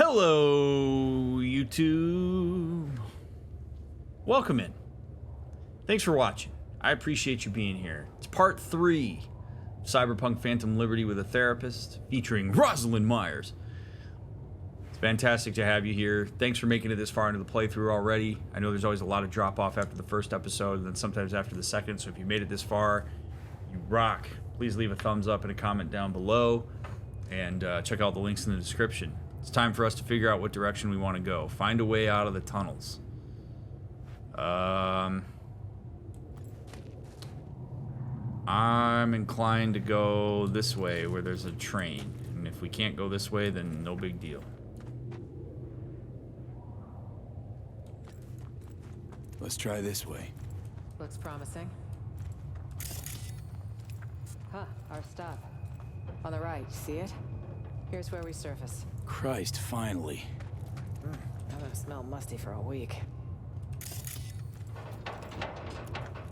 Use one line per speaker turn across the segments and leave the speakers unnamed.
Hello, YouTube. Welcome in. Thanks for watching. I appreciate you being here. It's part 3 of Cyberpunk Phantom Liberty with a Therapist, featuring Rosalind Myers. It's fantastic to have you here. Thanks for making it this far into the playthrough already. I know there's always a lot of drop-off after the first episode, and then sometimes after the second, so if you made it this far, you rock. Please leave a thumbs up and a comment down below, and check out the links in the description. It's time for us to figure out what direction we want to go. Find a way out of the tunnels. I'm inclined to go this way where there's a train. And if we can't go this way, then no big deal.
Let's try this way.
Looks promising. Huh, our stop. On the right, see it? Here's where we surface.
Christ, finally.
I'm gonna smell musty for a week.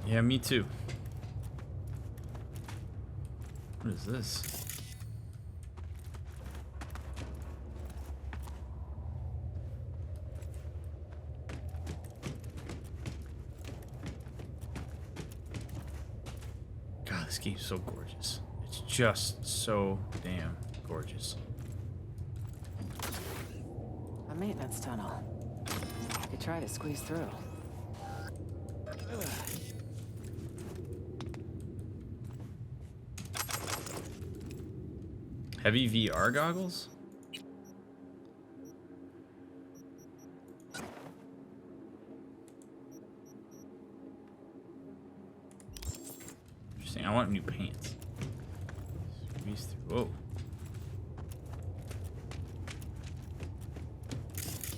Yeah, me too. What is this? God, this game's so gorgeous. It's just so damn gorgeous.
A maintenance tunnel. You could try to squeeze through.
Heavy VR goggles? Interesting. I want new pants. Squeeze through. Whoa.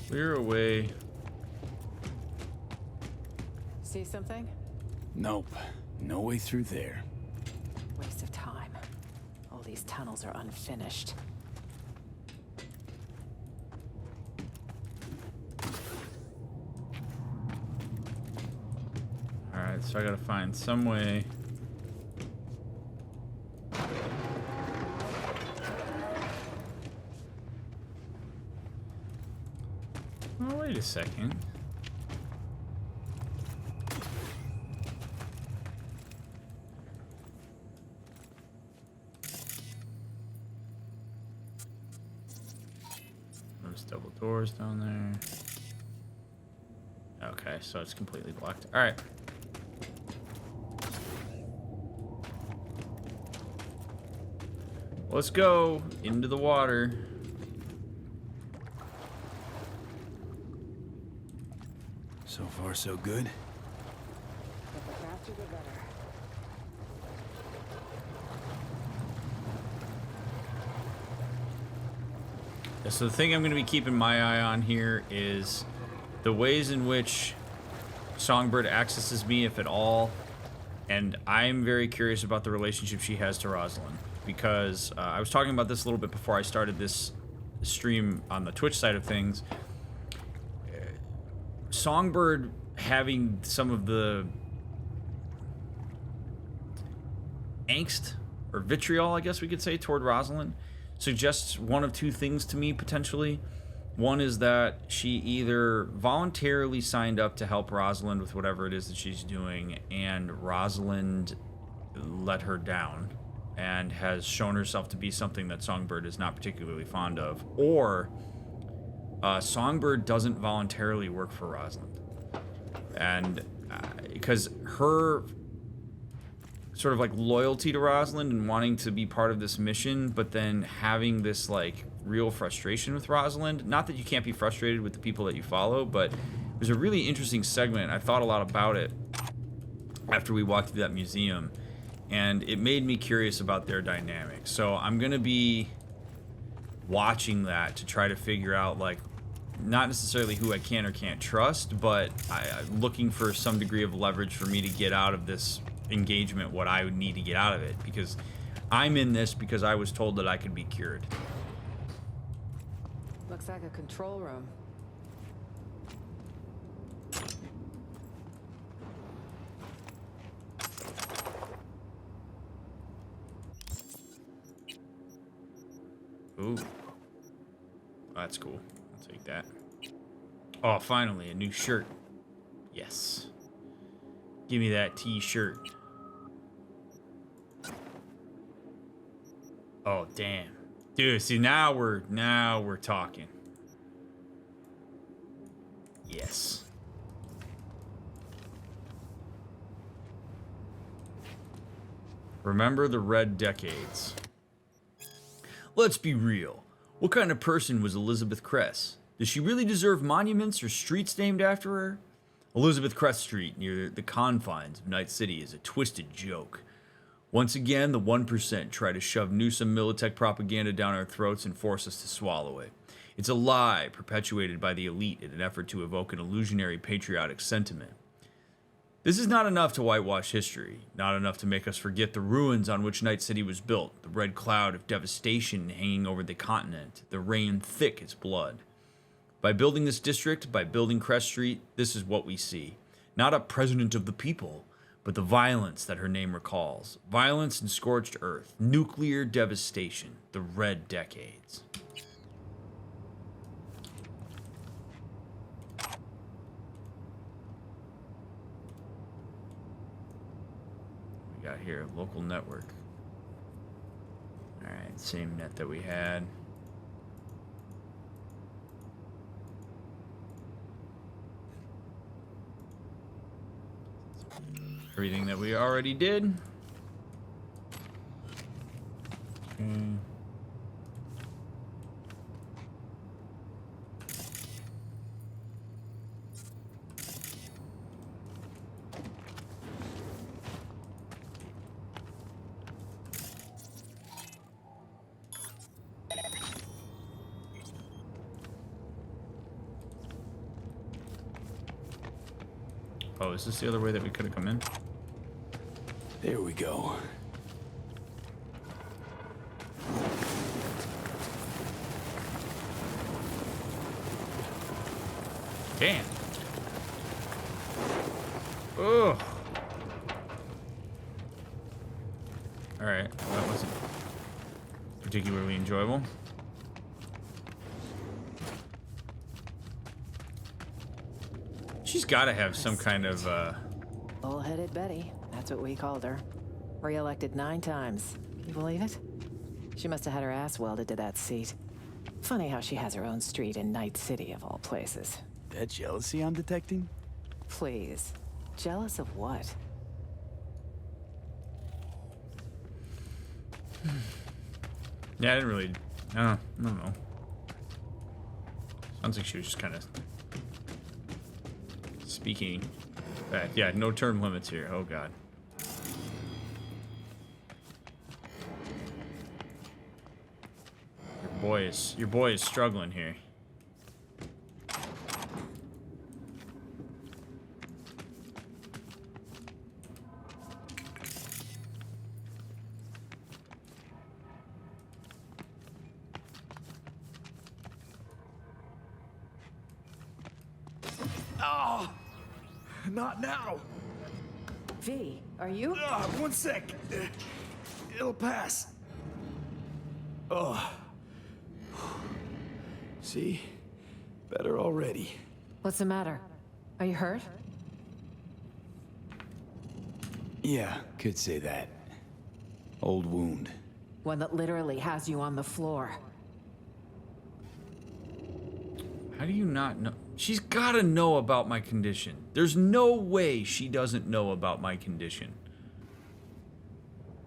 Clear away.
See something?
Nope. No way through there.
Waste of time. All these tunnels are unfinished.
Alright, so I gotta find some way. Oh, wait a second. There's double doors down there. Okay, so it's completely blocked. All right. Let's go into the water.
So far, so good.
But the faster the better.
Yeah, so the thing I'm going to be keeping my eye on here is the ways in which Songbird accesses me, if at all. And I'm very curious about the relationship she has to Rosalind. Because I was talking about this a little bit before I started this stream on the Twitch side of things. Songbird having some of the angst or vitriol, I guess we could say, toward Rosalind suggests one of two things to me potentially. One is that she either voluntarily signed up to help Rosalind with whatever it is that she's doing, and Rosalind let her down and has shown herself to be something that Songbird is not particularly fond of, or Songbird doesn't voluntarily work for Rosalind. And because her sort of like loyalty to Rosalind and wanting to be part of this mission, but then having this like real frustration with Rosalind. Not that you can't be frustrated with the people that you follow, but it was a really interesting segment. I thought a lot about it after we walked through that museum, and it made me curious about their dynamic. So I'm gonna be watching that to try to figure out, like, not necessarily who I can or can't trust, but I'm looking for some degree of leverage for me to get out of this engagement what I would need to get out of it, because I'm in this because I was told that I could be cured.
Looks like a control room.
Ooh. That's cool. I'll take that. Oh, finally, a new shirt. Yes. Give me that t-shirt. Oh, damn. Dude, see, now we're talking. Yes. Remember the red decades. Let's be real. What kind of person was Elizabeth Cress? Does she really deserve monuments or streets named after her? Elizabeth Cress Street, near the confines of Night City, is a twisted joke. Once again, the 1% try to shove Newsom Militech propaganda down our throats and force us to swallow it. It's a lie perpetuated by the elite in an effort to evoke an illusionary patriotic sentiment. This is not enough to whitewash history, not enough to make us forget the ruins on which Night City was built, the red cloud of devastation hanging over the continent, the rain thick as blood. By building this district, by building Crest Street, this is what we see. Not a president of the people, but the violence that her name recalls. Violence and scorched earth, nuclear devastation, the red decades. We got here, local network. Alright, same net that we had. Everything that we already did. Oh, is this the other way that we could have come in?
There we go.
Damn. Ugh. Alright, well, that wasn't particularly enjoyable. She's gotta have some kind of,
Bullheaded Betty. That's what we called her. Re-elected 9 times. You believe it? She must have had her ass welded to that seat. Funny how she has her own street in Night City, of all places.
That jealousy I'm detecting?
Please. Jealous of what?
Yeah, I didn't really, I don't know. Sounds like she was just kind of speaking back. Yeah, no term limits here. Oh, God. Your boy is struggling here.
Oh, not now.
V, are you?
1 sec. It'll pass. Oh. See? Better already.
What's the matter? Are you hurt?
Yeah, could say that. Old wound.
One that literally has you on the floor.
How do you not know? She's got to know about my condition. There's no way she doesn't know about my condition.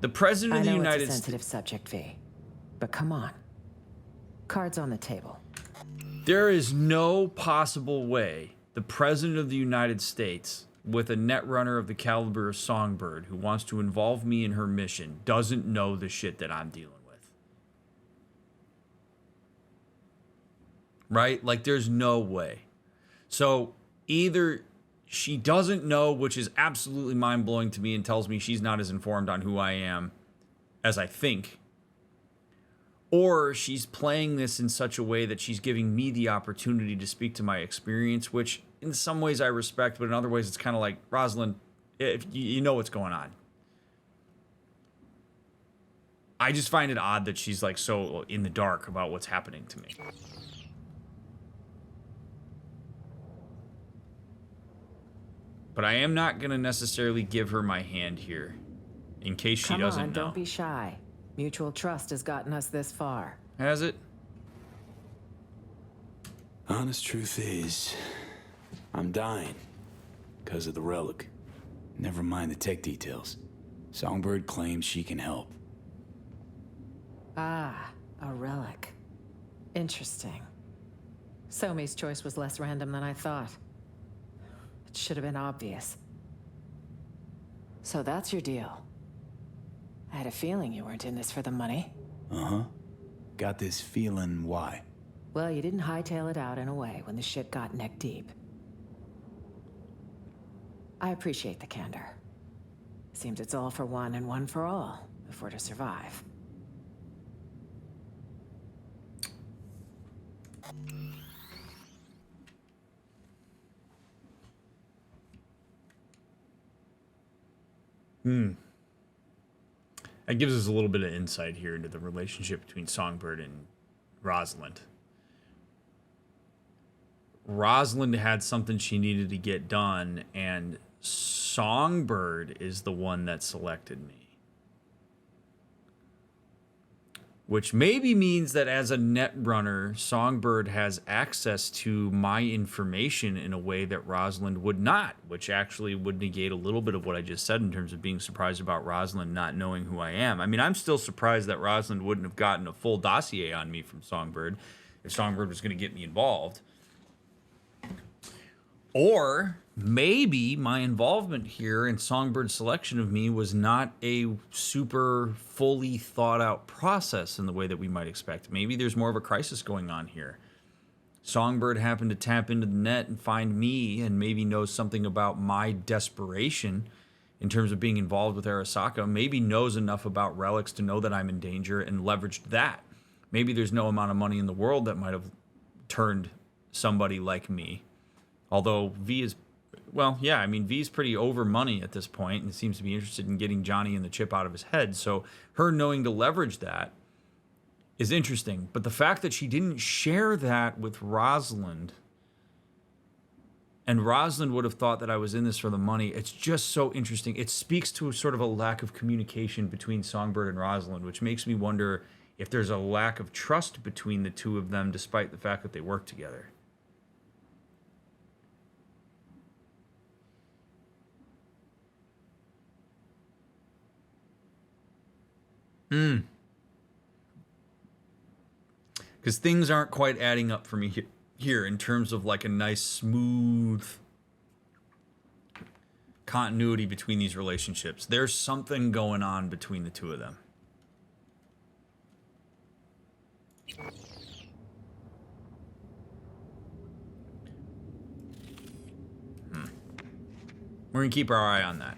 The President of the United
It's a sensitive subject, V. But come on. Cards on the table.
There is no possible way the President of the United States, with a netrunner of the caliber of Songbird, who wants to involve me in her mission, doesn't know the shit that I'm dealing with. Right? Like, there's no way. So, either she doesn't know, which is absolutely mind-blowing to me and tells me she's not as informed on who I am as I think, or she's playing this in such a way that she's giving me the opportunity to speak to my experience, which in some ways I respect, but in other ways it's kind of like, Rosalind, if you know what's going on. I just find it odd that she's like so in the dark about what's happening to me. But I am not going to necessarily give her my hand here, in case she doesn't know.
Don't be shy. Mutual trust has gotten us this far.
Has it?
Honest truth is, I'm dying. Because of the relic. Never mind the tech details. Songbird claims she can help.
Ah, a relic. Interesting. Somi's choice was less random than I thought. It should have been obvious. So that's your deal. I had a feeling you weren't in this for the money.
Uh-huh. Got this feeling why?
Well, you didn't hightail it out in a way when the shit got neck deep. I appreciate the candor. Seems it's all for one and one for all, if we're to survive.
That gives us a little bit of insight here into the relationship between Songbird and Rosalind. Rosalind had something she needed to get done, and Songbird is the one that selected me. Which maybe means that as a net runner, Songbird has access to my information in a way that Rosalind would not, which actually would negate a little bit of what I just said in terms of being surprised about Rosalind not knowing who I am. I mean, I'm still surprised that Rosalind wouldn't have gotten a full dossier on me from Songbird if Songbird was going to get me involved. Or maybe my involvement here in Songbird's selection of me was not a super fully thought out process in the way that we might expect. Maybe there's more of a crisis going on here. Songbird happened to tap into the net and find me and maybe knows something about my desperation in terms of being involved with Arasaka. Maybe knows enough about relics to know that I'm in danger and leveraged that. Maybe there's no amount of money in the world that might have turned somebody like me. Although V is, well, yeah, I mean, V's pretty over money at this point and seems to be interested in getting Johnny and the chip out of his head. So her knowing to leverage that is interesting. But the fact that she didn't share that with Rosalind, and Rosalind would have thought that I was in this for the money, it's just so interesting. It speaks to a sort of a lack of communication between Songbird and Rosalind, which makes me wonder if there's a lack of trust between the two of them, despite the fact that they work together. Because things aren't quite adding up for me here in terms of like a nice, smooth continuity between these relationships. There's something going on between the two of them. We're going to keep our eye on that.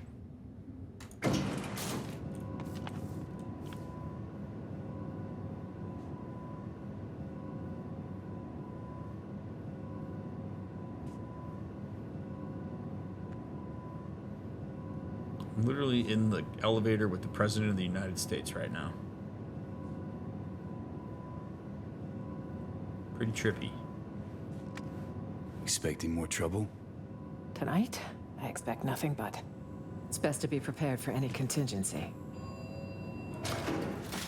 I'm literally in the elevator with the President of the United States right now. Pretty trippy.
Expecting more trouble?
Tonight, I expect nothing but. It's best to be prepared for any contingency.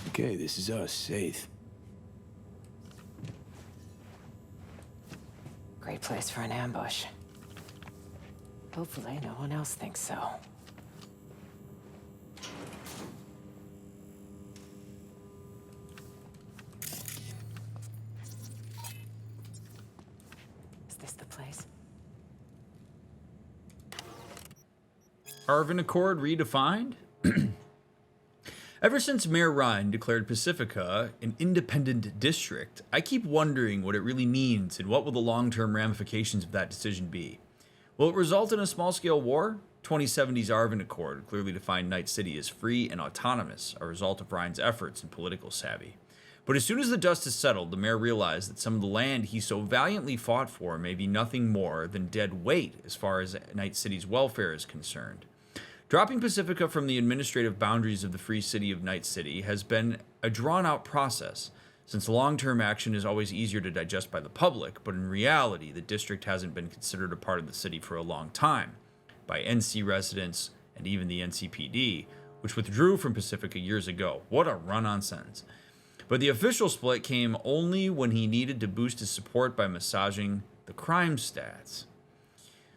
Okay, this is us, safe.
Great place for an ambush. Hopefully no one else thinks so. Is this the place?
Arvin Accord redefined? Ever since Mayor Ryan declared Pacifica an independent district, I keep wondering what it really means and what will the long-term ramifications of that decision be. Will it result in a small-scale war? 2070's Arvin Accord clearly defined Night City as free and autonomous, a result of Ryan's efforts and political savvy. But as soon as the dust has settled, the mayor realized that some of the land he so valiantly fought for may be nothing more than dead weight as far as Night City's welfare is concerned. Dropping Pacifica from the administrative boundaries of the free city of Night City has been a drawn-out process, since long-term action is always easier to digest by the public, but in reality, the district hasn't been considered a part of the city for a long time. by NC residents and even the NCPD, which withdrew from Pacifica years ago. What a run-on sentence. But the official split came only when he needed to boost his support by massaging the crime stats.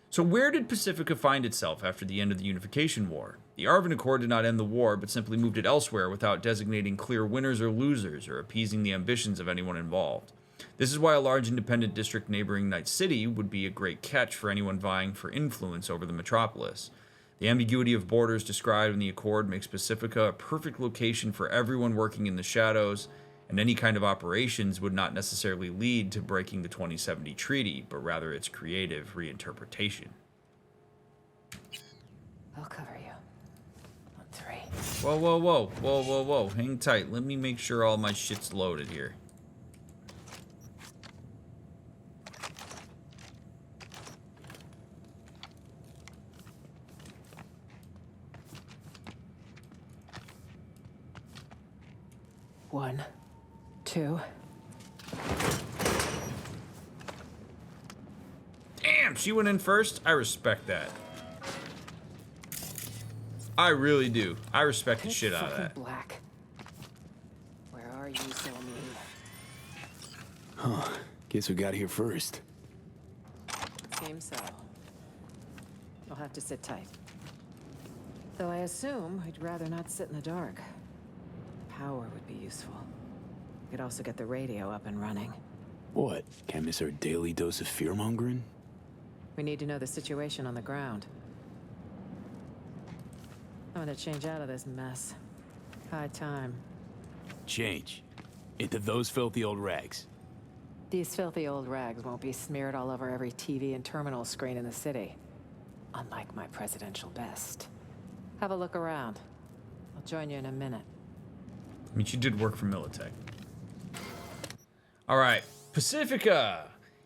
So where did Pacifica find itself after the end of the Unification War? The Arvin Accord did not end the war, but simply moved it elsewhere without designating clear winners or losers or appeasing the ambitions of anyone involved. This is why a large independent district neighboring Night City would be a great catch for anyone vying for influence over the metropolis. The ambiguity of borders described in the Accord makes Pacifica a perfect location for everyone working in the shadows, and any kind of operations would not necessarily lead to breaking the 2070 treaty, but rather its creative reinterpretation.
I'll cover you. On 3.
Whoa, whoa, whoa, whoa, whoa, whoa. Hang tight. Let me make sure all my shit's loaded here.
One, 2.
Damn, she went in first? I respect that. I really do. I respect the shit out of that.
Black. Where are you, Zomi?
Huh. Guess we got here first.
Seems so. I'll have to sit tight. Though I assume I'd rather not sit in the dark. Power would be useful. Could also get the radio up and running.
What? Can't miss our daily dose of fear-mongering?
We need to know the situation on the ground. I'm gonna change out of this mess. High time.
Change. Into those filthy old rags.
These filthy old rags won't be smeared all over every TV and terminal screen in the city. Unlike my presidential best. Have a look around. I'll join you in a minute.
I mean, she did work for Militech. All right, Pacifica.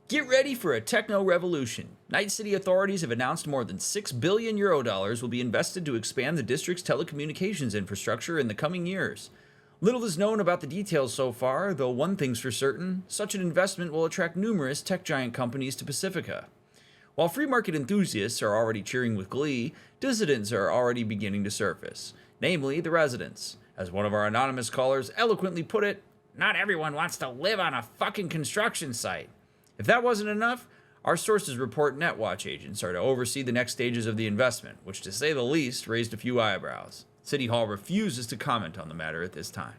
Get ready for a techno revolution. Night City authorities have announced more than €6 billion will be invested to expand the district's telecommunications infrastructure in the coming years. Little is known about the details so far, though one thing's for certain, such an investment will attract numerous tech giant companies to Pacifica. While free market enthusiasts are already cheering with glee, dissidents are already beginning to surface, namely the residents. As one of our anonymous callers eloquently put it, not everyone wants to live on a fucking construction site. If that wasn't enough, our sources report Netwatch agents are to oversee the next stages of the investment, which to say the least raised a few eyebrows. City Hall refuses to comment on the matter at this time.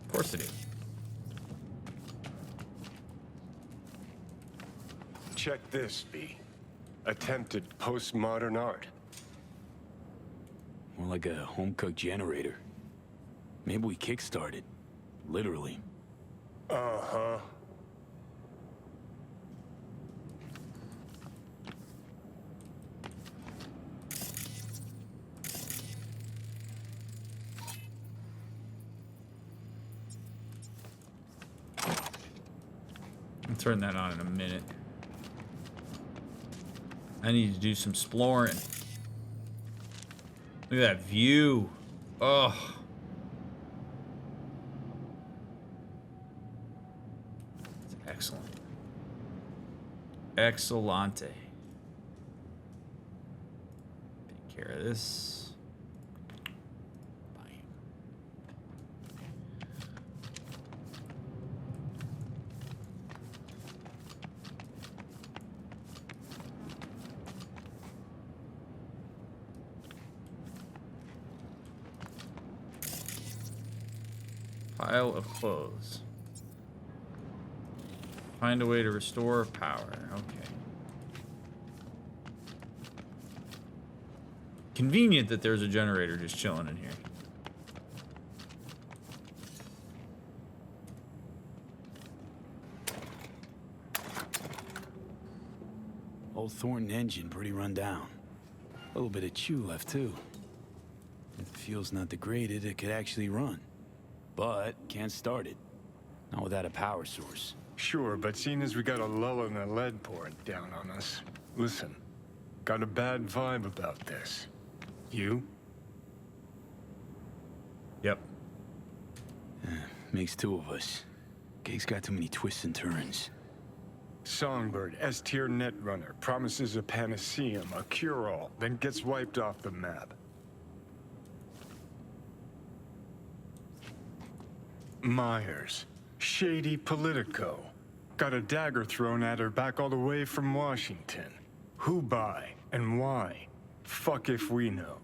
Of course they do.
Check this, B. Attempted postmodern art.
More like a home-cooked generator. Maybe we kick-started. Literally.
Uh-huh.
I'll turn that on in a minute. I need to do some exploring. Look at that view. Oh. It's excellent. Excellente. Take care of this. Bye. Pile of clothes. Find a way to restore power. Okay. Convenient that there's a generator just chilling in here.
Old Thornton engine pretty run down. A little bit of chew left too. If the fuel's not degraded, it could actually run. But can't start it. Not without a power source.
Sure, but seeing as we got a lull in the lead pouring down on us. Listen, got a bad vibe about this. You?
Yep.
Makes two of us. Gig's got too many twists and turns.
Songbird, S-tier netrunner, promises a panaceum, a cure-all, then gets wiped off the map. Myers, shady politico. Got a dagger thrown at her back all the way from Washington. Who by and why? Fuck if we know.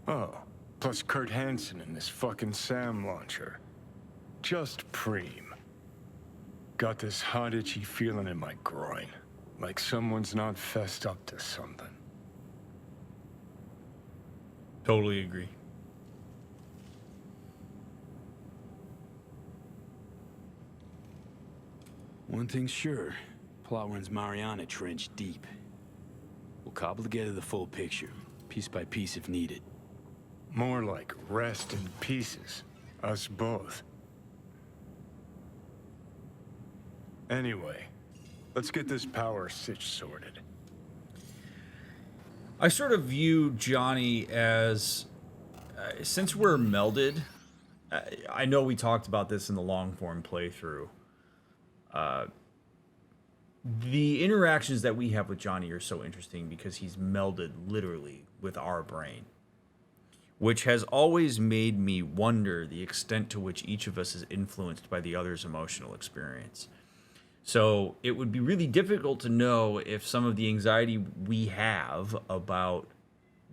Oh, plus Kurt Hansen and this fucking SAM launcher. Just preem. Got this hot itchy feeling in my groin. Like someone's not fessed up to something.
Totally agree.
One thing's sure, plot runs Mariana Trench deep. We'll cobble together the full picture, piece by piece if needed.
More like rest in pieces. Us both. Anyway, let's get this power sitch sorted.
I sort of view Johnny as, since we're melded, I know we talked about this in the long form playthrough. The interactions that we have with Johnny are so interesting because he's melded literally with our brain, which has always made me wonder the extent to which each of us is influenced by the other's emotional experience. So it would be really difficult to know if some of the anxiety we have about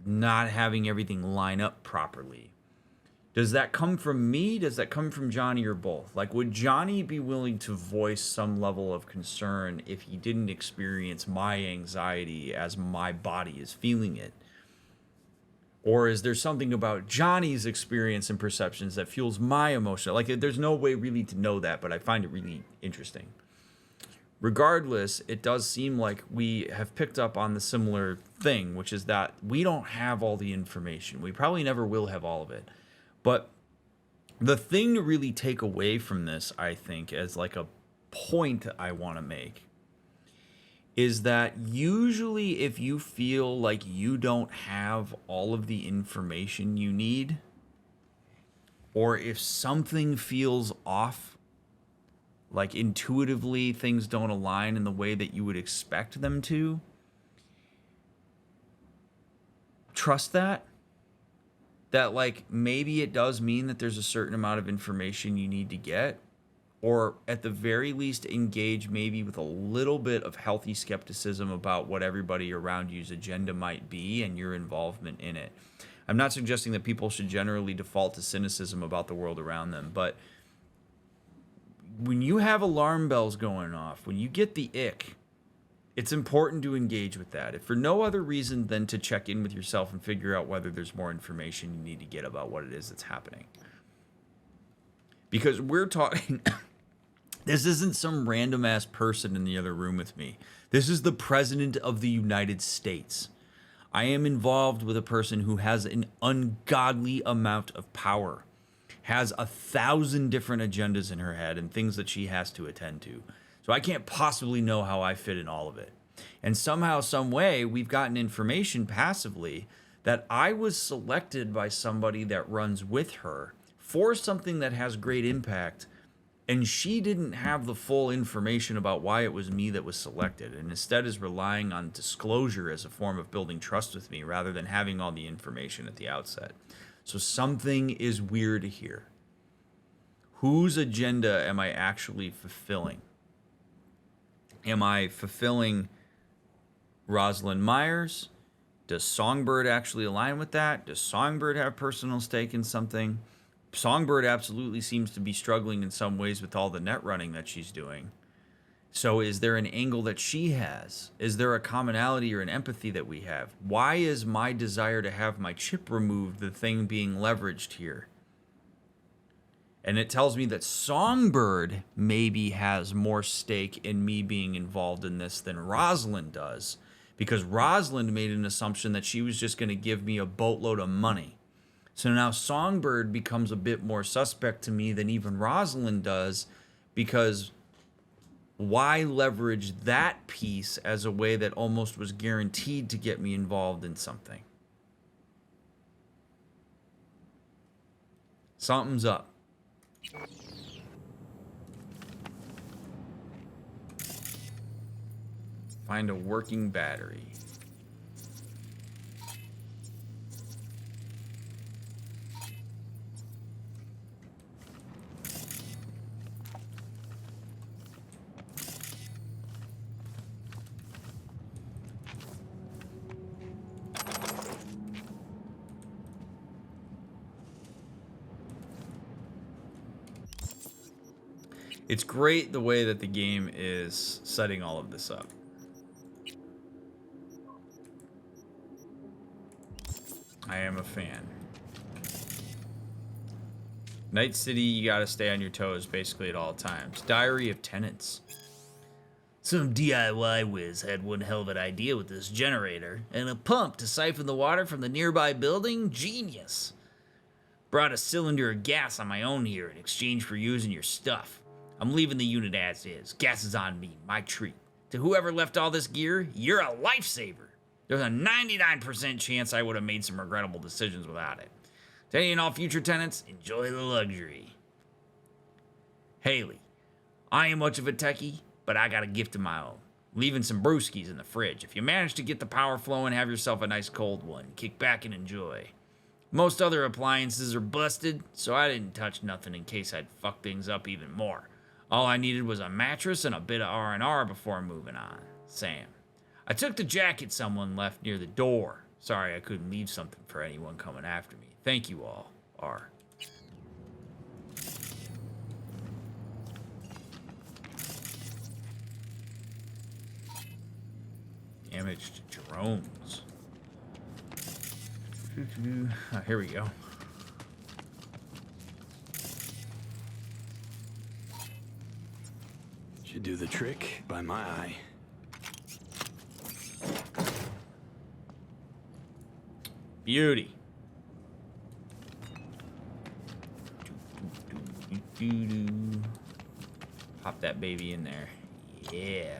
not having everything line up properly, does that come from me? Does that come from Johnny, or both? Like, would Johnny be willing to voice some level of concern if he didn't experience my anxiety as my body is feeling it? Or is there something about Johnny's experience and perceptions that fuels my emotion? Like, there's no way really to know that, but I find it really interesting. Regardless, it does seem like we have picked up on the similar thing, which is that we don't have all the information. We probably never will have all of it. But the thing to really take away from this, I think, as like a point I want to make, is that usually if you feel like you don't have all of the information you need, or if something feels off, like intuitively things don't align in the way that you would expect them to, trust that like maybe it does mean that there's a certain amount of information you need to get, or at the very least engage maybe with a little bit of healthy skepticism about what everybody around you's agenda might be and your involvement in it. I'm not suggesting that people should generally default to cynicism about the world around them, but when you have alarm bells going off, when you get the ick, it's important to engage with that, if for no other reason than to check in with yourself and figure out whether there's more information you need to get about what it is that's happening. Because we're talking, this isn't some random ass person in the other room with me. This is the President of the United States. I am involved with a person who has an ungodly amount of power, has 1,000 different agendas in her head and things that she has to attend to. So I can't possibly know how I fit in all of it. And somehow, some way, we've gotten information passively that I was selected by somebody that runs with her for something that has great impact, and she didn't have the full information about why it was me that was selected, and instead is relying on disclosure as a form of building trust with me rather than having all the information at the outset. So something is weird here. Whose agenda am I actually fulfilling? Am I fulfilling Rosalind Myers? Does Songbird actually align with that? Does Songbird have personal stake in something? Songbird absolutely seems to be struggling in some ways with all the net running that she's doing. So is there an angle that she has? Is there a commonality or an empathy that we have? Why is my desire to have my chip removed the thing being leveraged here? And it tells me that Songbird maybe has more stake in me being involved in this than Rosalind does, because Rosalind made an assumption that she was just going to give me a boatload of money. So now Songbird becomes a bit more suspect to me than even Rosalind does, because why leverage that piece as a way that almost was guaranteed to get me involved in something? Something's up. Find a working battery. It's great the way that the game is setting all of this up. I am a fan. Night City, you gotta stay on your toes basically at all times. Diary of Tenants. Some DIY whiz had one hell of an idea with this generator and a pump to siphon the water from the nearby building. Genius. Brought a cylinder of gas on my own here in exchange for using your stuff. I'm leaving the unit as is. Gas is on me, my treat. To whoever left all this gear, you're a lifesaver. There's a 99% chance I would have made some regrettable decisions without it. To any and all future tenants, enjoy the luxury. Haley, I ain't much of a techie, but I got a gift of my own. Leaving some brewskis in the fridge. If you manage to get the power flowing, have yourself a nice cold one. Kick back and enjoy. Most other appliances are busted, so I didn't touch nothing in case I'd fuck things up even more. All I needed was a mattress and a bit of R&R before moving on. Sam. I took the jacket someone left near the door. Sorry I couldn't leave something for anyone coming after me. Thank you all. R. Damaged drones. Oh, here we go.
Should do the trick by my eye.
Beauty. Pop that baby in there. Yeah.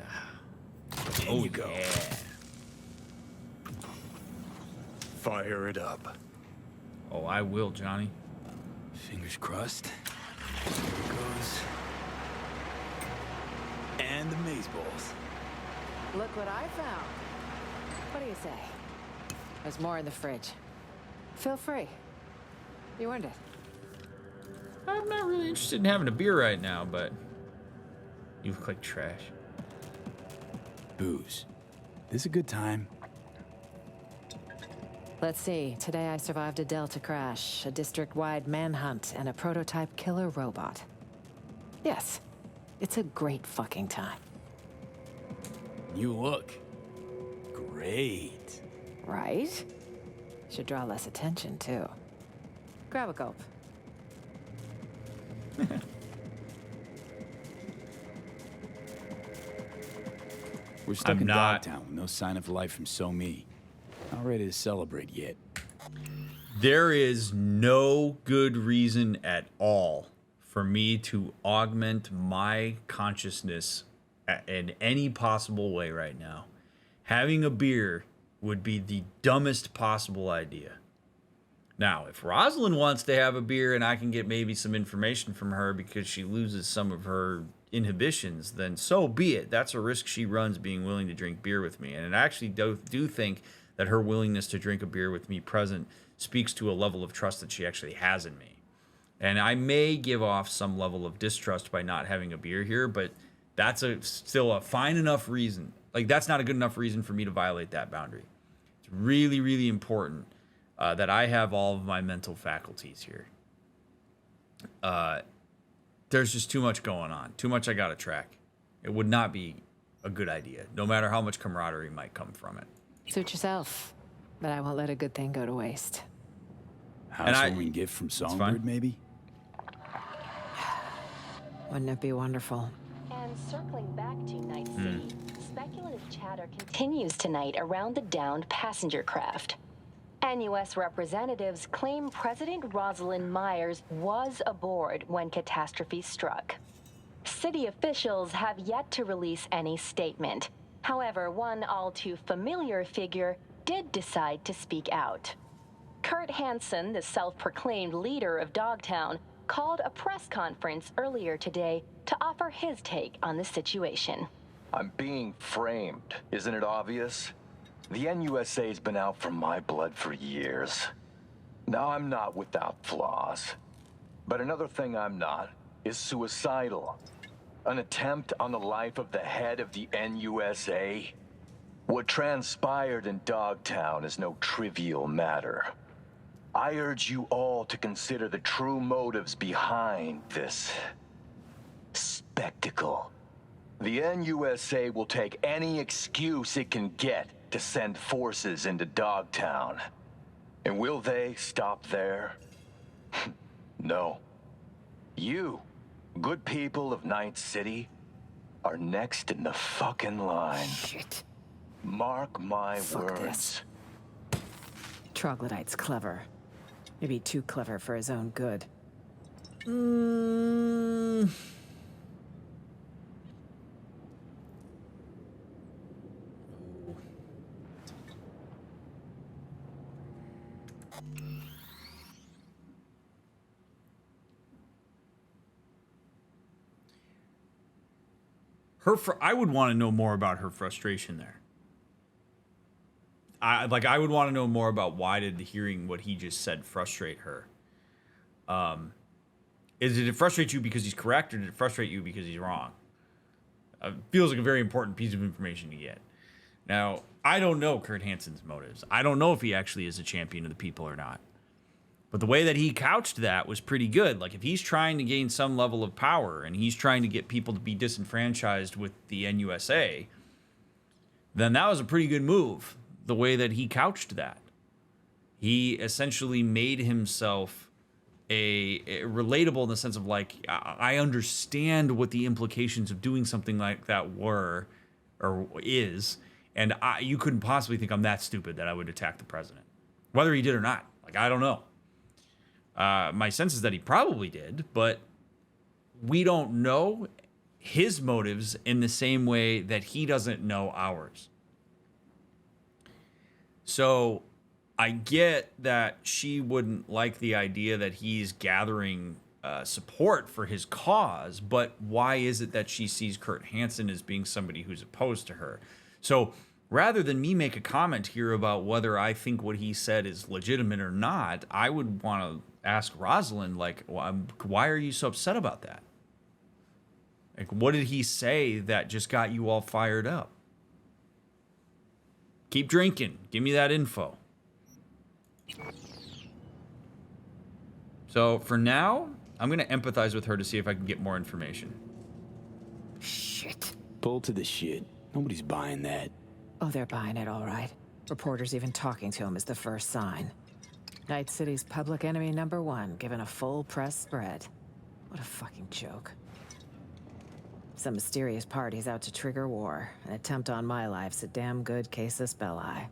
There you go.
Yeah.
Fire it up.
Oh, I will, Johnny.
Fingers crossed. Here it goes. And the maze balls.
Look what I found. What do you say? There's more in the fridge. Feel free. You earned it.
I'm not really interested in having a beer right now, but you look like trash.
Booze. This is a good time.
Let's see. Today I survived a Delta crash, a district-wide manhunt, and a prototype killer robot. Yes, it's a great fucking time.
You look great.
Right? Should draw less attention, too. Grab a gulp.
We're stuck
I'm
in
not-
Dogtown with no sign of life from So Me. Not ready to celebrate yet.
There is no good reason at all for me to augment my consciousness in any possible way right now. Having a beer would be the dumbest possible idea. Now, if Rosalind wants to have a beer and I can get maybe some information from her because she loses some of her inhibitions, then so be it. That's a risk she runs being willing to drink beer with me. And I actually do think that her willingness to drink a beer with me present speaks to a level of trust that she actually has in me. And I may give off some level of distrust by not having a beer here, but that's still a fine enough reason. Like, that's not a good enough reason for me to violate that boundary. It's really, really important that I have all of my mental faculties here. There's just too much going on. Too much I gotta track. It would not be a good idea, no matter how much camaraderie might come from it.
Suit yourself, but I won't let a good thing go to waste.
Housewarming gift from
fine.
Songbird, maybe?
Wouldn't it be wonderful?
And circling back to Night City, speculative chatter continues tonight around the downed passenger craft. NUS representatives claim President Rosalind Myers was aboard when catastrophe struck. City officials have yet to release any statement. However, one all too familiar figure did decide to speak out. Kurt Hansen, the self-proclaimed leader of Dogtown, called a press conference earlier today to offer his take on the situation.
I'm being framed. Isn't it obvious? The NUSA's been out for my blood for years. Now, I'm not without flaws. But another thing I'm not is suicidal. An attempt on the life of the head of the NUSA? What transpired in Dogtown is no trivial matter. I urge you all to consider the true motives behind this spectacle. The NUSA will take any excuse it can get to send forces into Dogtown. And will they stop there? No. You, good people of Night City, are next in the fucking line.
Shit.
Mark my
Fuck
words.
this. Troglodyte's clever. Maybe too clever for his own good.
I would want to know more about her frustration there. I would want to know more about why did hearing what he just said frustrate her. Did it frustrate you because he's correct, or did it frustrate you because he's wrong? Feels like a very important piece of information to get. Now, I don't know Kurt Hansen's motives. I don't know if he actually is a champion of the people or not. But the way that he couched that was pretty good. Like, if he's trying to gain some level of power and he's trying to get people to be disenfranchised with the NUSA, then that was a pretty good move, the way that he couched that. He essentially made himself a relatable in the sense of, like, I understand what the implications of doing something like that were or is, and you couldn't possibly think I'm that stupid that I would attack the president. Whether he did or not, like, I don't know. My sense is that he probably did, but we don't know his motives in the same way that he doesn't know ours. So I get that she wouldn't like the idea that he's gathering support for his cause, but why is it that she sees Kurt Hansen as being somebody who's opposed to her? So rather than me make a comment here about whether I think what he said is legitimate or not, I would want to ask Rosalind, like, why are you so upset about that? Like, what did he say that just got you all fired up? Keep drinking. Give me that info. So for now, I'm going to empathize with her to see if I can get more information.
Shit.
Pull to the shit. Nobody's buying that.
Oh, they're buying it all right. Reporters even talking to him is the first sign. Night City's public enemy #1, given a full press spread. What a fucking joke. Some mysterious party's out to trigger war. An attempt on my life's a damn good casus belli.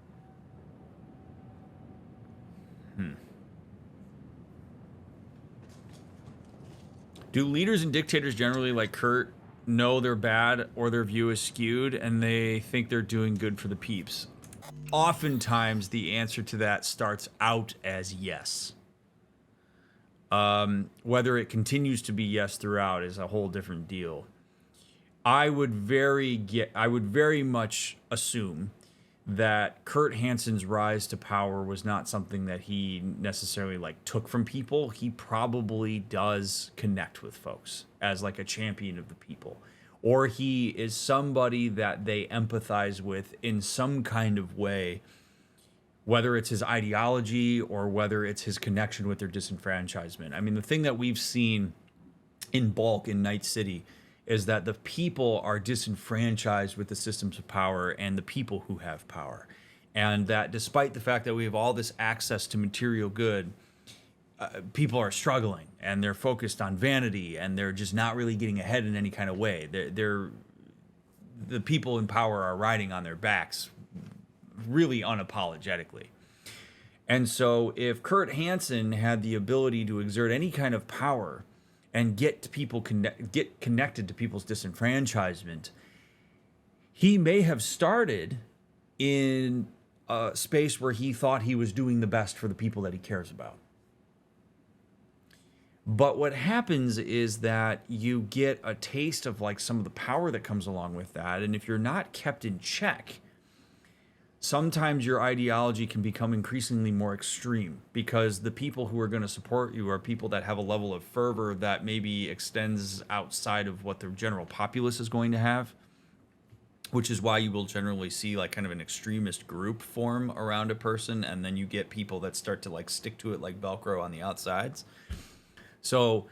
Do leaders and dictators generally, like Kurt, know they're bad or their view is skewed and they think they're doing good for the peeps? Oftentimes, the answer to that starts out as yes. Whether it continues to be yes throughout is a whole different deal. I would very much assume that Kurt Hansen's rise to power was not something that he necessarily took from people. He probably does connect with folks as like a champion of the people. Or he is somebody that they empathize with in some kind of way, whether it's his ideology or whether it's his connection with their disenfranchisement. I mean, the thing that we've seen in bulk in Night City is that the people are disenfranchised with the systems of power and the people who have power. And that despite the fact that we have all this access to material good, people are struggling and they're focused on vanity and they're just not really getting ahead in any kind of way. The people in power are riding on their backs really unapologetically. And so if Kurt Hansen had the ability to exert any kind of power and get connected to people's disenfranchisement, he may have started in a space where he thought he was doing the best for the people that he cares about. But what happens is that you get a taste of like some of the power that comes along with that. And if you're not kept in check, sometimes your ideology can become increasingly more extreme, because the people who are going to support you are people that have a level of fervor that maybe extends outside of what the general populace is going to have, which is why you will generally see like kind of an extremist group form around a person, and then you get people that start to like stick to it like Velcro on the outsides. So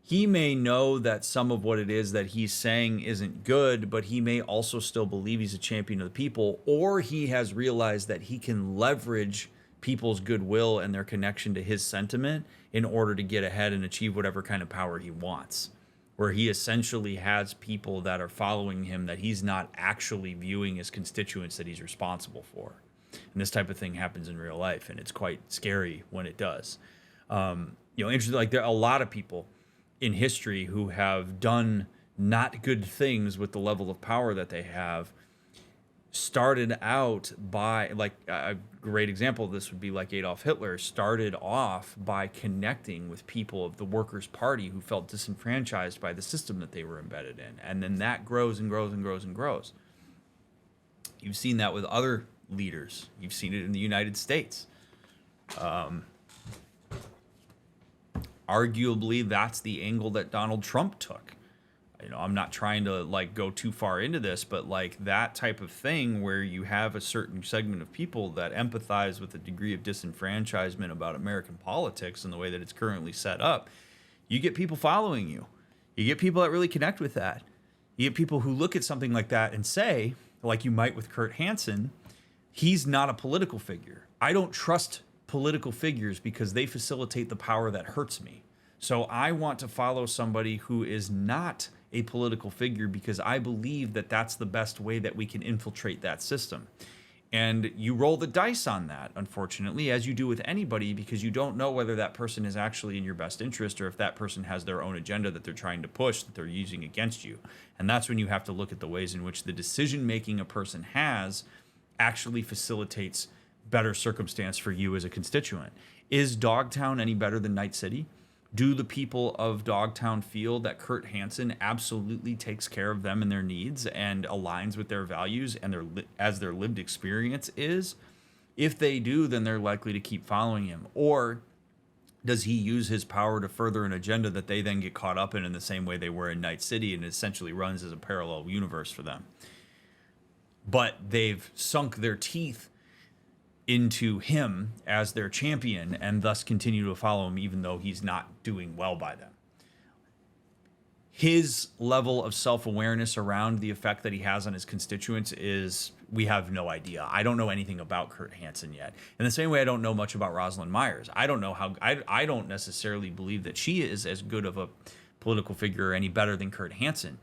he may know that some of what it is that he's saying isn't good, but he may also still believe he's a champion of the people, or he has realized that he can leverage people's goodwill and their connection to his sentiment in order to get ahead and achieve whatever kind of power he wants, where he essentially has people that are following him that he's not actually viewing as constituents that he's responsible for. And this type of thing happens in real life, and it's quite scary when it does. Interesting, like there are a lot of people in history who have done not good things with the level of power that they have, started out by, like a great example of this would be like Adolf Hitler started off by connecting with people of the Workers' Party who felt disenfranchised by the system that they were embedded in. And then that grows and grows and grows and grows. You've seen that with other leaders. You've seen it in the United States. Arguably, that's the angle that Donald Trump took. I'm not trying to like go too far into this, but like that type of thing where you have a certain segment of people that empathize with a degree of disenfranchisement about American politics and the way that it's currently set up, you get people following you. You get people that really connect with that. You get people who look at something like that and say, like you might with Kurt Hansen, he's not a political figure. I don't trust political figures because they facilitate the power that hurts me. So I want to follow somebody who is not a political figure because I believe that that's the best way that we can infiltrate that system. And you roll the dice on that, unfortunately, as you do with anybody, because you don't know whether that person is actually in your best interest or if that person has their own agenda that they're trying to push, that they're using against you. And that's when you have to look at the ways in which the decision-making a person has actually facilitates better circumstance for you as a constituent. Is Dogtown any better than Night City? Do the people of Dogtown feel that Kurt Hansen absolutely takes care of them and their needs and aligns with their values and their lived experience is? If they do, then they're likely to keep following him. Or does he use his power to further an agenda that they then get caught up in the same way they were in Night City, and it essentially runs as a parallel universe for them? But they've sunk their teeth into him as their champion and thus continue to follow him even though he's not doing well by them. His level of self-awareness around the effect that he has on his constituents is, we have no idea. I don't know anything about Kurt Hansen yet. In the same way I don't know much about Rosalind Myers. I don't know how, I don't necessarily believe that she is as good of a political figure or any better than Kurt Hansen.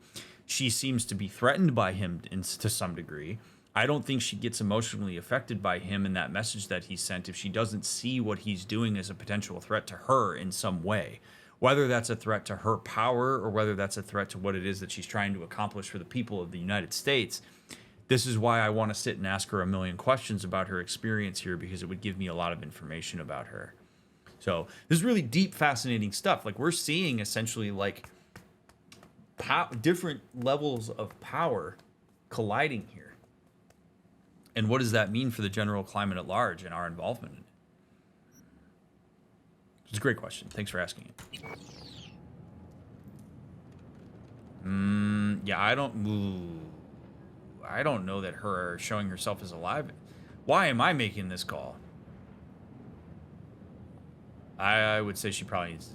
She seems to be threatened by him to some degree. I don't think she gets emotionally affected by him and that message that he sent if she doesn't see what he's doing as a potential threat to her in some way. Whether that's a threat to her power or whether that's a threat to what it is that she's trying to accomplish for the people of the United States. This is why I want to sit and ask her a million questions about her experience here, because it would give me a lot of information about her. So this is really deep, fascinating stuff. Like we're seeing essentially like different levels of power colliding here. And what does that mean for the general climate at large and our involvement in it? It's a great question. Thanks for asking it. Yeah, I don't know that her showing herself as alive. Why am I making this call? I would say she probably needs...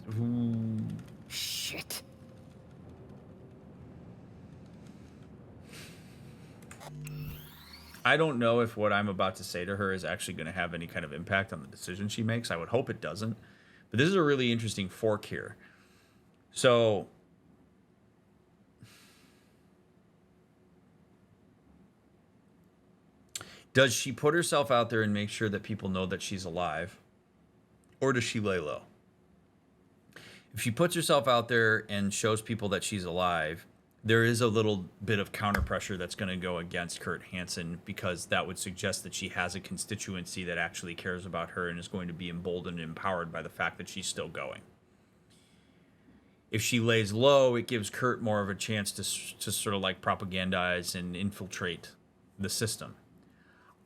Shit. I don't know if what I'm about to say to her is actually going to have any kind of impact on the decision she makes. I would hope it doesn't. But this is a really interesting fork here. So, does she put herself out there and make sure that people know that she's alive? Or does she lay low? If she puts herself out there and shows people that she's alive, there is a little bit of counter pressure that's going to go against Kurt Hansen, because that would suggest that she has a constituency that actually cares about her and is going to be emboldened and empowered by the fact that she's still going. if she lays low, it gives Kurt more of a chance to sort of like propagandize and infiltrate the system.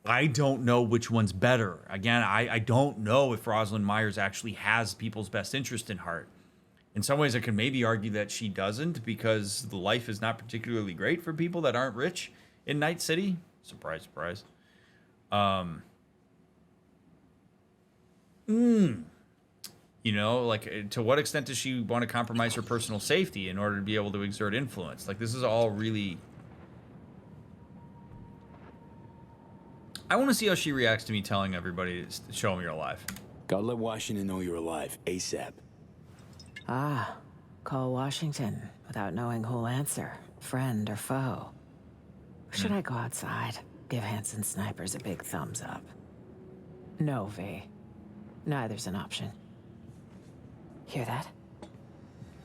I don't know which one's better. Again, I don't know if Rosalind Myers actually has people's best interest in heart. In some ways, I can maybe argue that she doesn't, because the life is not particularly great for people that aren't rich in Night City. Surprise, surprise. You know, like, to what extent does she want to compromise her personal safety in order to be able to exert influence? Like, this is all really... I want to see how she reacts to me telling everybody to show them you're alive.
Gotta let Washington know you're alive, ASAP.
Ah, call Washington without knowing who'll answer, friend or foe. Should I go outside? Give Hanson snipers a big thumbs up. No, V. Neither's an option. Hear that?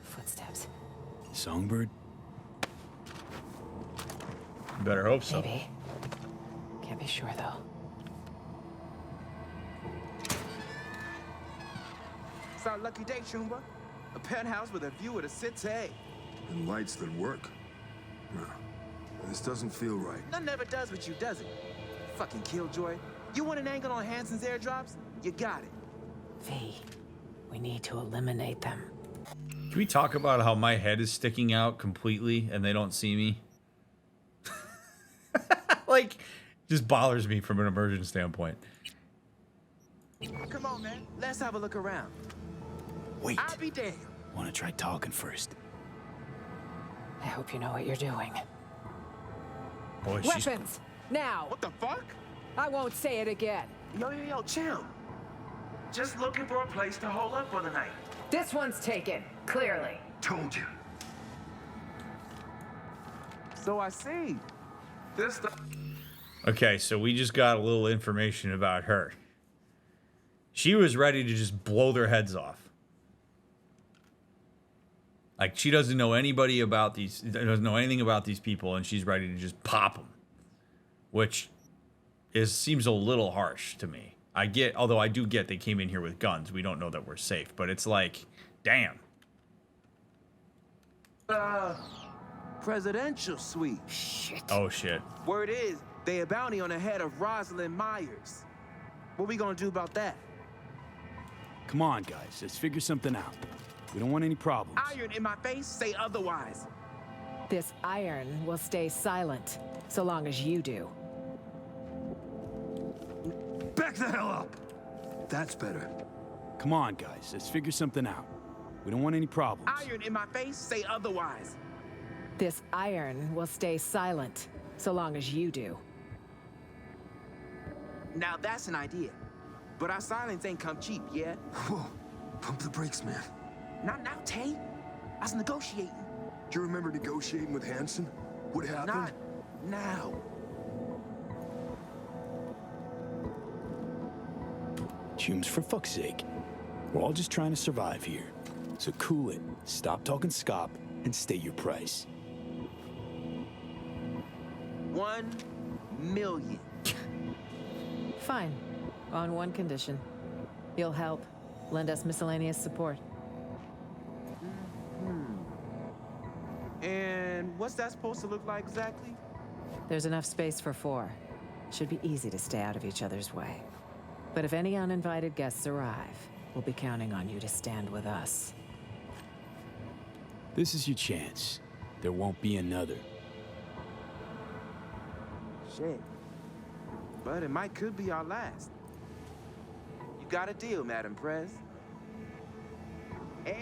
Footsteps.
Songbird?
Better hope so.
Maybe. Can't be sure, though.
It's our lucky day, Chumba. A penthouse with a view of the city.
And lights that work. No, this doesn't feel right.
None never does with you, does it? Fucking killjoy. You want an angle on Hanson's airdrops? You got it.
V, we need to eliminate them.
Can we talk about how my head is sticking out completely and they don't see me? Like, just bothers me from an immersion standpoint.
Come on, man. Let's have a look around.
Wait.
I'll be damned.
Wanna try talking first?
I hope you know what you're doing.
Boy, she's...
Weapons! Now!
What the fuck?
I won't say it again.
Yo, chill. Just looking for a place to hold up for the night.
This one's taken, clearly.
Told you.
So I see. This stuff.
Okay, so we just got a little information about her. She was ready to just blow their heads off. Like, she doesn't know anybody about these, doesn't know anything about these people, and she's ready to just pop them. Which seems a little harsh to me. Although I do get they came in here with guns. We don't know that we're safe, but it's like, damn.
Presidential suite.
Shit.
Oh, shit.
Word is, they a bounty on the head of Rosalind Myers. What we gonna do about that?
Come on, guys, let's figure something out. We don't want any problems.
Iron in my face, say otherwise.
This iron will stay silent, so long as you do.
Back the hell up! That's better.
Come on, guys, let's figure something out. We don't want any problems.
Iron in my face, say otherwise.
This iron will stay silent, so long as you do.
Now that's an idea. But our silence ain't come cheap, yeah?
Whoa, pump the brakes, man.
Not now, Tay. I was negotiating.
Do you remember negotiating with Hanson? What happened?
Not now.
Chums, for fuck's sake. We're all just trying to survive here. So cool it, stop talking scop, and state your price.
1 million.
Fine. On one condition. You'll help. Lend us miscellaneous support.
And what's that supposed to look like exactly?
There's enough space for 4. Should be easy to stay out of each other's way. But if any uninvited guests arrive, we'll be counting on you to stand with us.
This is your chance. There won't be another.
Shit. But it could be our last. You got a deal, Madam Prez. And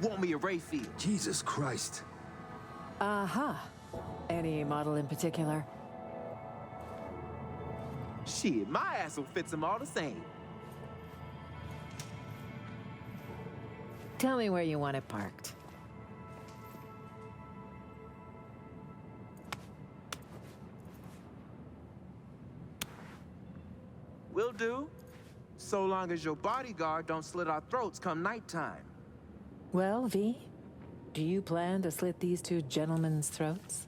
want me a Rayfield.
Jesus Christ.
Uh-huh. Any model in particular?
Shit, my ass will fit them all the same.
Tell me where you want it parked.
Will do. So long as your bodyguard don't slit our throats come nighttime.
Well, V, do you plan to slit these two gentlemen's throats?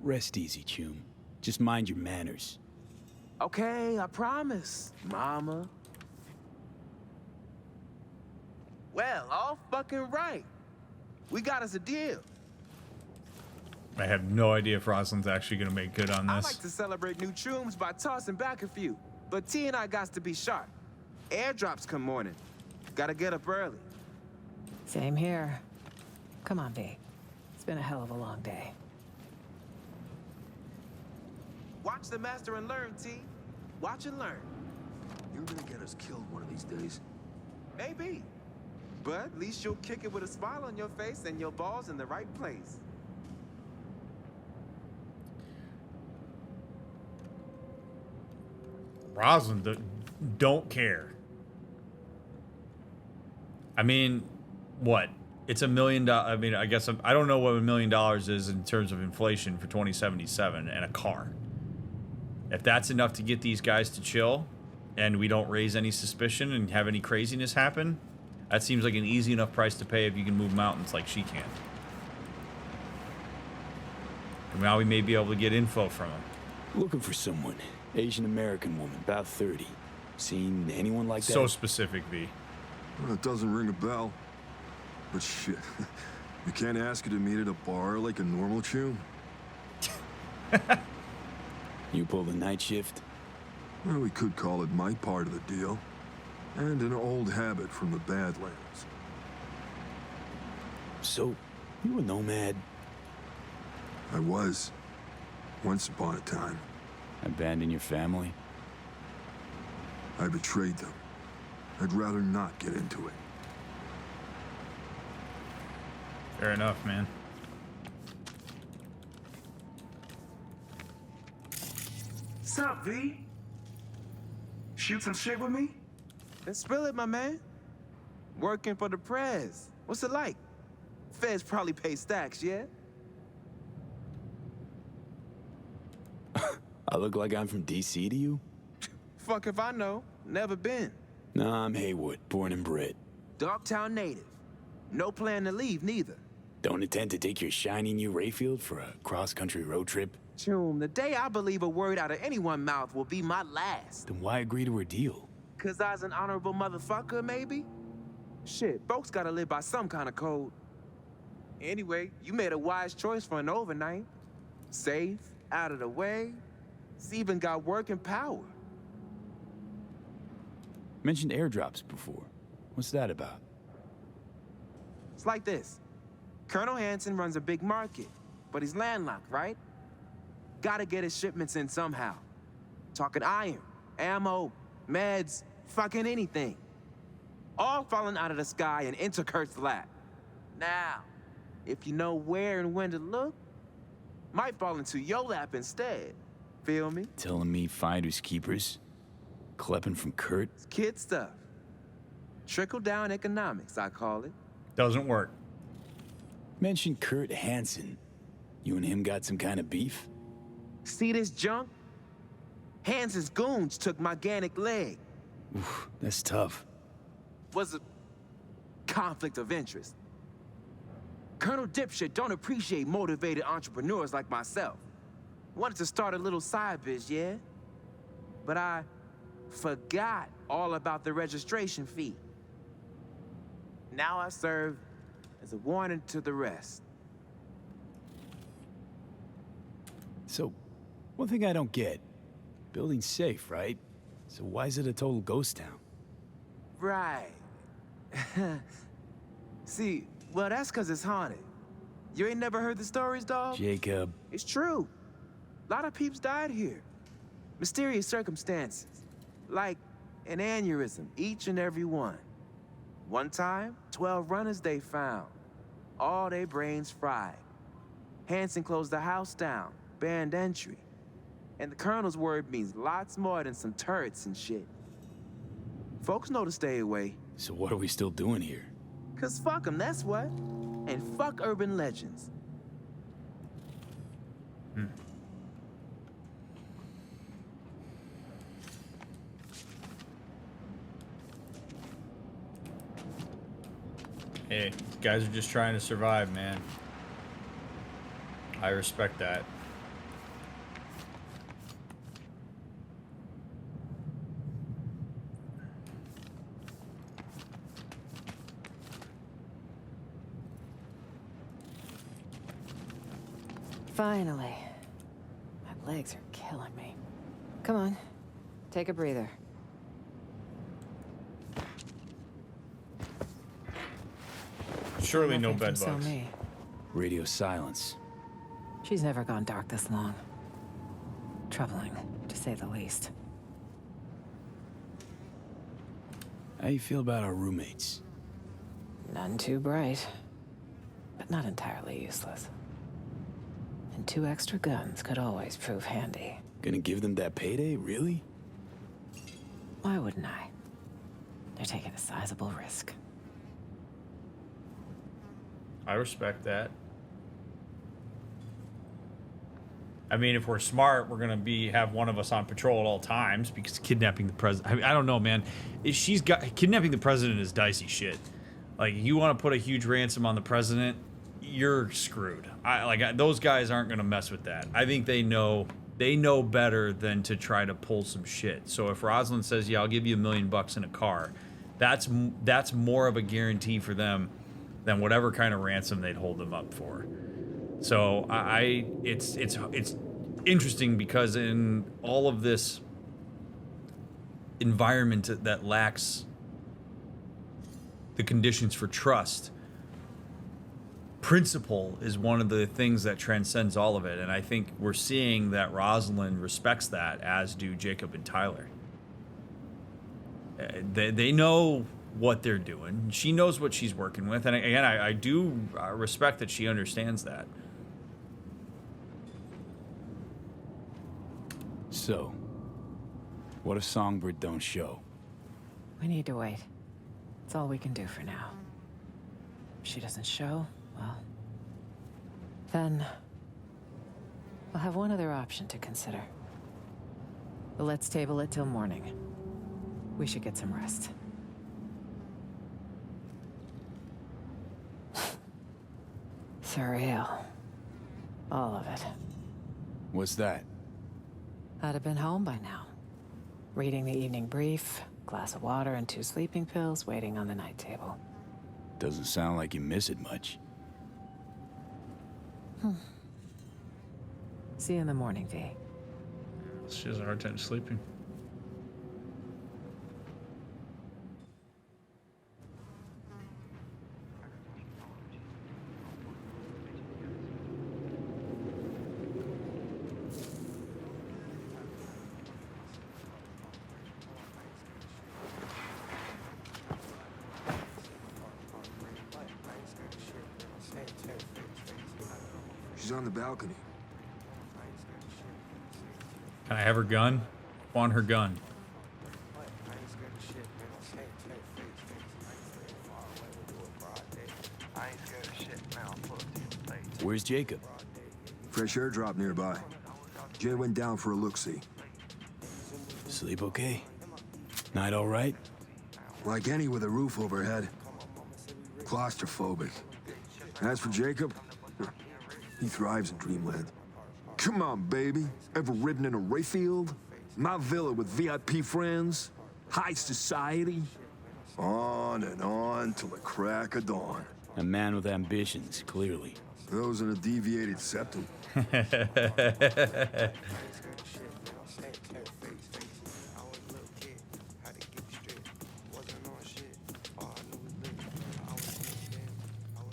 Rest easy, Chum. Just mind your manners.
Okay, I promise, Mama. Well, all fucking right. We got us a deal.
I have no idea if Rosalind's actually going to make good on
I
this.
like to celebrate new shrooms by tossing back a few, but T and I got to be sharp. Airdrops come morning. Gotta get up early.
Same here. Come on, V. It's been a hell of a long day.
Watch the master and learn, T. Watch and learn.
You're gonna get us killed one of these days.
Maybe. But at least you'll kick it with a smile on your face and your balls in the right place.
Rosalind don't care. I mean, what? It's $1 million. I mean, I guess I don't know what $1 million is in terms of inflation for 2077 and a car. If that's enough to get these guys to chill and we don't raise any suspicion and have any craziness happen, that seems like an easy enough price to pay if you can move mountains like she can. And now we may be able to get info from him.
Looking for someone. Asian American woman, about 30. Seen anyone like that?
So specific, V.
Well, it doesn't ring a bell. But shit, you can't ask her to meet at a bar like a normal tune.
You pull the night shift?
Well, we could call it my part of the deal. And an old habit from the Badlands.
So, you a nomad?
I was. Once upon a time.
Abandon your family?
I betrayed them. I'd rather not get into it.
Fair enough, man.
Sup, V? Shoot some shit with me?
Then spill it, my man. Working for the prez. What's it like? Feds probably pay stacks, yeah?
I look like I'm from DC to you?
Fuck if I know. Never been.
Nah, I'm Haywood, born and bred.
Dogtown native. No plan to leave, neither.
Don't intend to take your shiny new Rayfield for a cross-country road trip?
Choom, the day I believe a word out of anyone's mouth will be my last.
Then why agree to her deal?
'Cause I was an honorable motherfucker, maybe? Shit, folks gotta live by some kind of code. Anyway, you made a wise choice for an overnight. Safe, out of the way. It's even got working power.
Mentioned airdrops before. What's that about?
It's like this. Colonel Hansen runs a big market, but he's landlocked, right? Gotta get his shipments in somehow. Talking iron, ammo, meds, fucking anything. All falling out of the sky and into Kurt's lap. Now, if you know where and when to look, might fall into your lap instead. Feel me?
Telling me finders keepers? Klepping from Kurt?
It's kid stuff. Trickle-down economics, I call it.
Doesn't work.
Mentioned Kurt Hansen. You and him got some kind of beef?
See this junk? Hansen's goons took my Gannic leg.
Oof, that's tough.
Was a conflict of interest. Colonel Dipshit don't appreciate motivated entrepreneurs like myself. Wanted to start a little side biz, yeah? But I forgot all about the registration fee. Now I serve as a warning to the rest.
So, one thing I don't get. Building's safe, right? So why is it a total ghost town?
Right. See, well, that's 'cause it's haunted. You ain't never heard the stories, dawg?
Jacob.
It's true. A lot of peeps died here. Mysterious circumstances. Like an aneurysm, each and every one. One time, 12 runners they found. All their brains fried. Hansen closed the house down, banned entry. And the colonel's word means lots more than some turrets and shit. Folks know to stay away.
So what are we still doing here?
'Cause fuck 'em, that's what. And fuck urban legends.
Hey, guys are just trying to survive, man. I respect that.
Finally. My legs are killing me. Come on, take a breather.
Surely no
Nothing
bed
from
bugs.
me.
Radio silence.
She's never gone dark this long. Troubling, to say the least.
How you feel about our roommates?
None too bright, but not entirely useless. And 2 extra guns could always prove handy.
Gonna give them that payday, really?
Why wouldn't I? They're taking a sizable risk.
I respect that. I mean, if we're smart, we're gonna have one of us on patrol at all times because kidnapping the president. I mean, I don't know, man. Kidnapping the president is dicey shit. Like, you want to put a huge ransom on the president, you're screwed. Those guys aren't gonna mess with that. I think they know better than to try to pull some shit. So if Rosalind says, "Yeah, I'll give you $1 million in a car," that's more of a guarantee for them than whatever kind of ransom they'd hold them up for. So it's interesting because in all of this environment that lacks the conditions for trust, principle is one of the things that transcends all of it. And I think we're seeing that Rosalind respects that, as do Jacob and Tyler. They know what they're doing. She knows what she's working with. And again, I do respect that she understands that.
So, what if Songbird don't show?
We need to wait. It's all we can do for now. If she doesn't show, well, then we'll have one other option to consider. But let's table it till morning. We should get some rest. Surreal. All of it.
What's that?
I'd have been home by now. Reading the evening brief, glass of water and 2 sleeping pills waiting on the night table.
Doesn't sound like you miss it much.
See you in the morning, V.
She has a hard time sleeping.
She's on the balcony.
Can I have her gun? Want her gun.
Where's Jacob?
Fresh airdrop nearby. Jay went down for a look-see.
Sleep okay? Night all right?
Like any with a roof overhead. Claustrophobic. As for Jacob, he thrives in dreamland. Come on, baby. Ever ridden in a Rayfield? My villa with VIP friends? High society? On and on till the crack of dawn.
A man with ambitions, clearly.
Those in a deviated septum.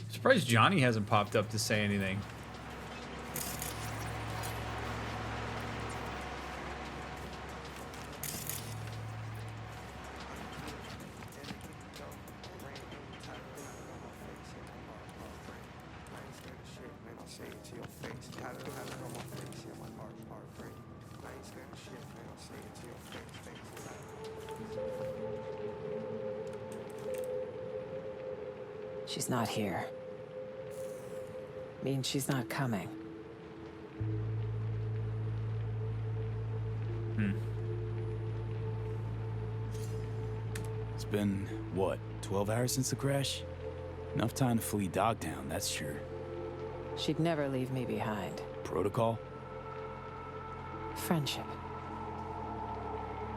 Surprised Johnny hasn't popped up to say anything.
She's not here. Means she's not coming.
It's been, what, 12 hours since the crash? Enough time to flee Dogtown, that's sure.
She'd never leave me behind.
Protocol?
Friendship.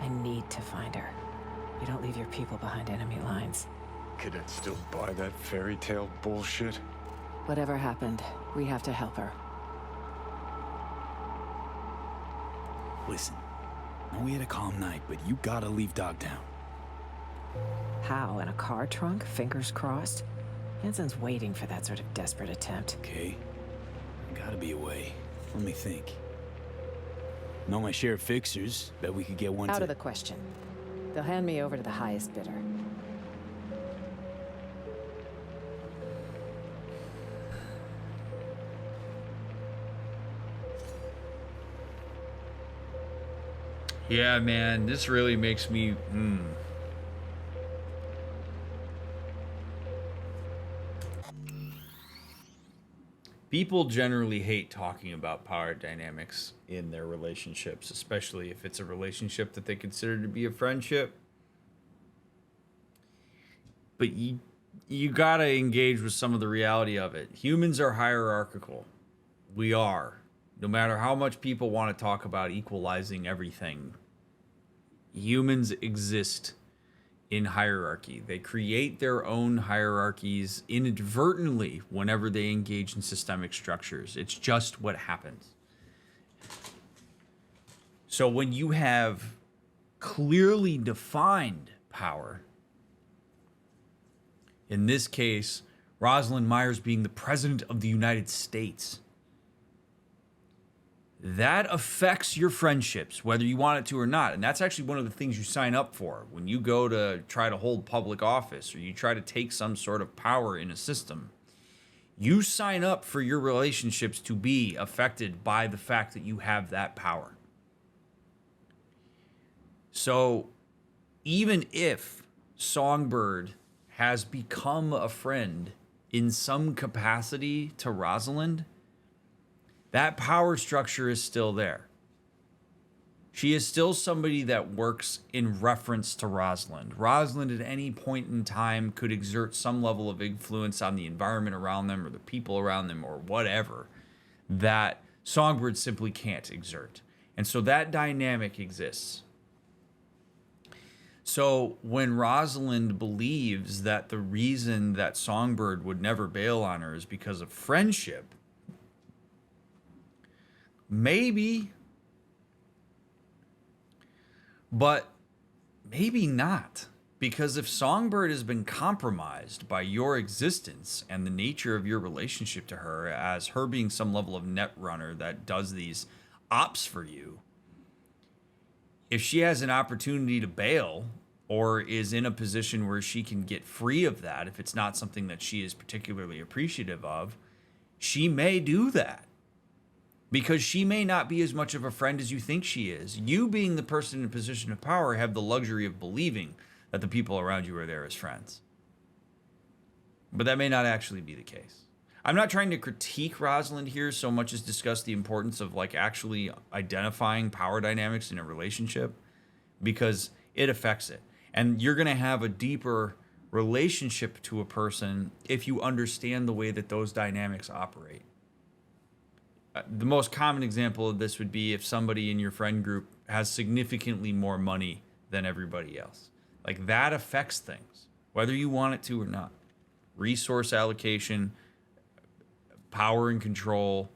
I need to find her. You don't leave your people behind enemy lines.
Cadets still buy that fairy tale bullshit?
Whatever happened, we have to help her.
Listen, I know we had a calm night, but you gotta leave Dogtown.
How, in a car trunk? Fingers crossed? Hansen's waiting for that sort of desperate attempt.
Okay. Gotta be a way. Let me think. Know my share of fixers. Bet we could get one
Out
to...
of the question. They'll hand me over to the highest bidder.
Yeah, man, this really makes me... People generally hate talking about power dynamics in their relationships, especially if it's a relationship that they consider to be a friendship. But you gotta engage with some of the reality of it. Humans are hierarchical. We are. No matter how much people want to talk about equalizing everything, humans exist in hierarchy. They create their own hierarchies inadvertently whenever they engage in systemic structures. It's just what happens. So when you have clearly defined power, in this case, Rosalind Myers being the President of the United States, that affects your friendships, whether you want it to or not. And that's actually one of the things you sign up for when you go to try to hold public office or you try to take some sort of power in a system. You sign up for your relationships to be affected by the fact that you have that power. So even if Songbird has become a friend in some capacity to Rosalind, that power structure is still there. She is still somebody that works in reference to Rosalind. Rosalind at any point in time could exert some level of influence on the environment around them or the people around them or whatever that Songbird simply can't exert. And so that dynamic exists. So when Rosalind believes that the reason that Songbird would never bail on her is because of friendship, maybe, but maybe not. Because if Songbird has been compromised by your existence and the nature of your relationship to her as her being some level of net runner that does these ops for you, if she has an opportunity to bail or is in a position where she can get free of that, if it's not something that she is particularly appreciative of, she may do that. Because she may not be as much of a friend as you think she is. You, being the person in a position of power, have the luxury of believing that the people around you are there as friends. But that may not actually be the case. I'm not trying to critique Rosalind here so much as discuss the importance of like actually identifying power dynamics in a relationship, because it affects it. And you're going to have a deeper relationship to a person if you understand the way that those dynamics operate. The most common example of this would be if somebody in your friend group has significantly more money than everybody else. Like that affects things, whether you want it to or not. Resource allocation, power and control,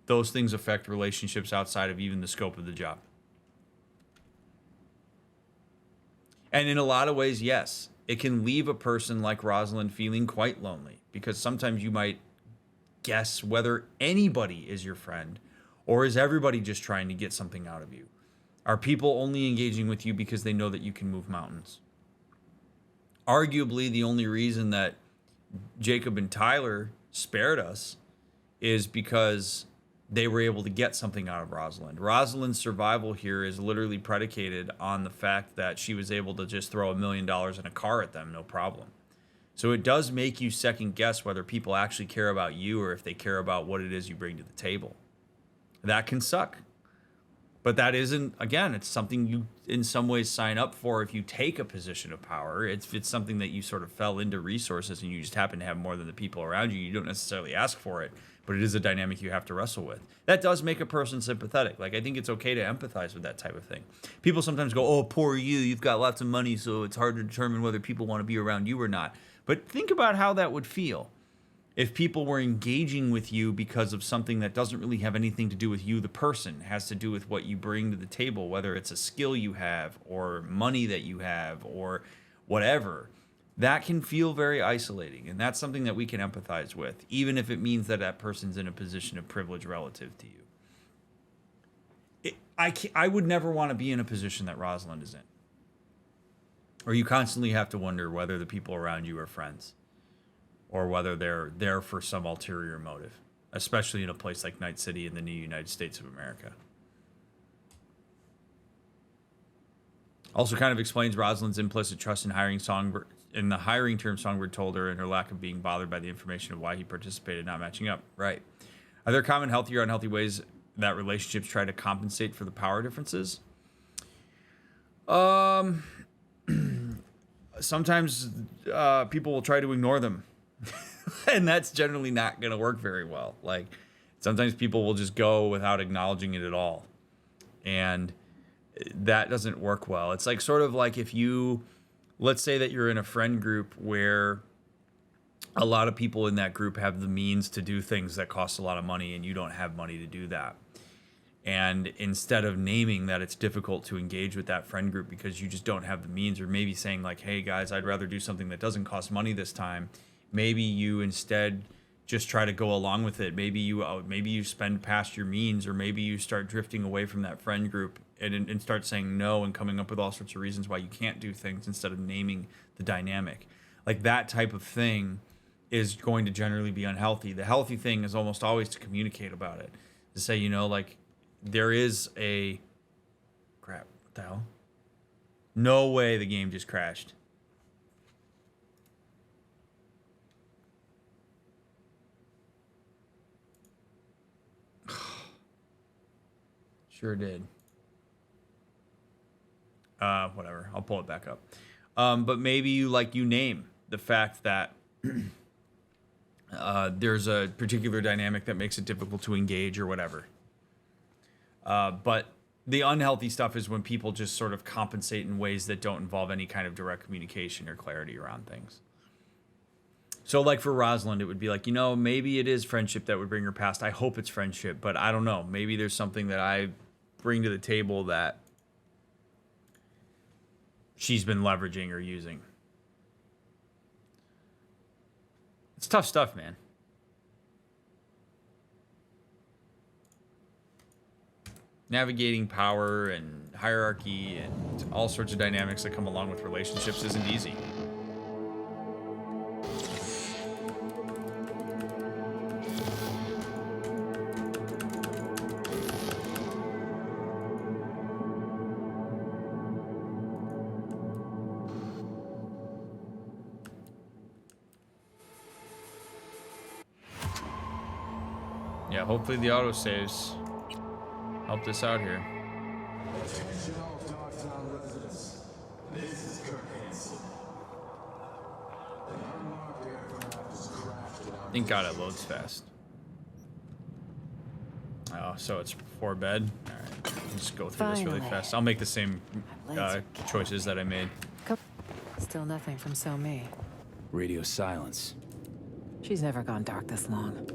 those things affect relationships outside of even the scope of the job. And in a lot of ways, yes, it can leave a person like Rosalind feeling quite lonely, because sometimes you might guess whether anybody is your friend, or is everybody just trying to get something out of you? Are people only engaging with you because they know that you can move mountains? Arguably, the only reason that Jacob and Tyler spared us is because they were able to get something out of Rosalind. Rosalind's survival here is literally predicated on the fact that she was able to just throw $1 million in a car at them, no problem. So it does make you second guess whether people actually care about you or if they care about what it is you bring to the table. That can suck. But that isn't, again, it's something you in some ways sign up for if you take a position of power. It's something that you sort of fell into resources and you just happen to have more than the people around you. You don't necessarily ask for it, but it is a dynamic you have to wrestle with. That does make a person sympathetic. Like, I think it's okay to empathize with that type of thing. People sometimes go, oh, poor you, you've got lots of money, so it's hard to determine whether people want to be around you or not. But think about how that would feel. If people were engaging with you because of something that doesn't really have anything to do with you, the person, has to do with what you bring to the table, whether it's a skill you have or money that you have or whatever, that can feel very isolating. And that's something that we can empathize with, even if it means that that person's in a position of privilege relative to you. I would never want to be in a position that Rosalind is in. Or you constantly have to wonder whether the people around you are friends, or whether they're there for some ulterior motive, especially in a place like Night City in the new United States of America. Also kind of explains Rosalind's implicit trust in hiring Songbird, in the hiring term Songbird told her, and her lack of being bothered by the information of why he participated not matching up. Right. Are there common healthy or unhealthy ways that relationships try to compensate for the power differences? Sometimes people will try to ignore them. And that's generally not going to work very well. Like, sometimes people will just go without acknowledging it at all. And that doesn't work well. It's like sort of like if you, let's say that you're in a friend group where a lot of people in that group have the means to do things that cost a lot of money and you don't have money to do that. And instead of naming that it's difficult to engage with that friend group because you just don't have the means, or maybe saying like, hey guys, I'd rather do something that doesn't cost money this time. Maybe you instead just try to go along with it. Maybe you spend past your means, or maybe you start drifting away from that friend group and start saying no and coming up with all sorts of reasons why you can't do things instead of naming the dynamic. Like, that type of thing is going to generally be unhealthy. The healthy thing is almost always to communicate about it. To say, you know, like, there is a... Crap, what the hell? No way the game just crashed. Sure did. Whatever. I'll pull it back up. But maybe you name the fact that there's a particular dynamic that makes it difficult to engage or whatever. But the unhealthy stuff is when people just sort of compensate in ways that don't involve any kind of direct communication or clarity around things. So like for Rosalind, it would be like, you know, maybe it is friendship that would bring her past. I hope it's friendship, but I don't know. Maybe there's something that I bring to the table that she's been leveraging or using. It's tough stuff, man. Navigating power and hierarchy and all sorts of dynamics that come along with relationships isn't easy. Yeah, hopefully the autosaves help this out here.
Attention all Dogtown residents. This is Kirk Hansen. An unmarked aircraft is crafted on...
Thank God it loads fast. Oh, so it's before bed? Alright, just go through this really fast. I'll make the same choices that I made.
Still nothing from So Mi.
Radio silence.
She's never gone dark this long.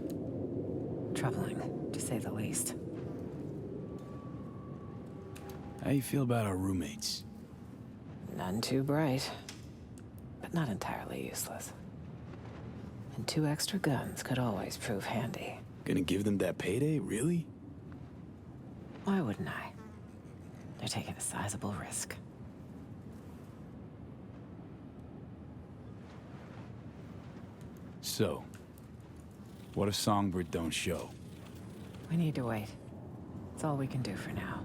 Troubling, to say the least.
How you feel about our roommates?
None too bright, but not entirely useless. And 2 extra guns could always prove handy.
Gonna give them that payday, really?
Why wouldn't I? They're taking a sizable risk.
So, what if Songbird don't show?
We need to wait. That's all we can do for now.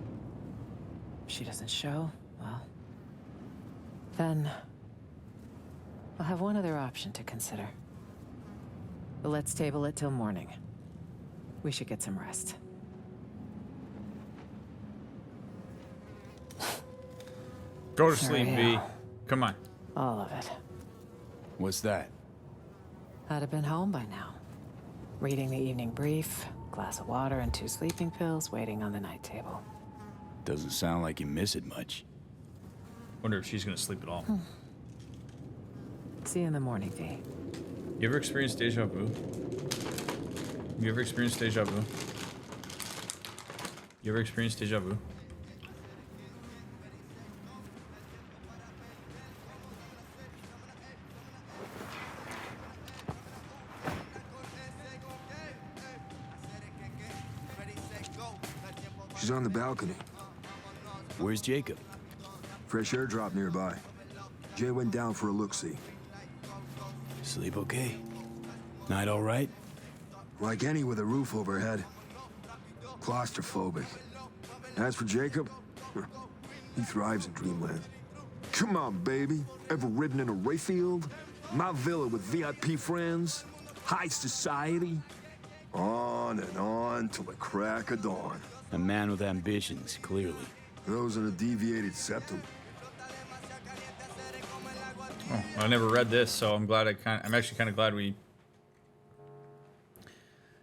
If she doesn't show, well, then we'll have one other option to consider. But let's table it till morning. We should get some rest.
Go to sleep,
Sorry,
V.
Al.
Come on.
All of it.
What's that?
I'd have been home by now. Reading the evening brief, glass of water and 2 sleeping pills waiting on the night table.
Doesn't sound like you miss it much.
Wonder if she's gonna sleep at all.
See you in the morning, V.
You ever experienced deja vu? You ever experienced deja vu? You ever experienced deja vu?
She's on the balcony.
Where's Jacob?
Fresh airdrop nearby. Jay went down for a look-see.
Sleep okay? Night all right?
Like any with a roof overhead. Claustrophobic. As for Jacob, he thrives in dreamland. Come on, baby. Ever ridden in a Rayfield? My villa with VIP friends? High society? On and on till the crack of dawn.
A man with ambitions, clearly.
Those in a deviated septum.
Oh, I never read this, so I'm glad I'm actually kind of glad we...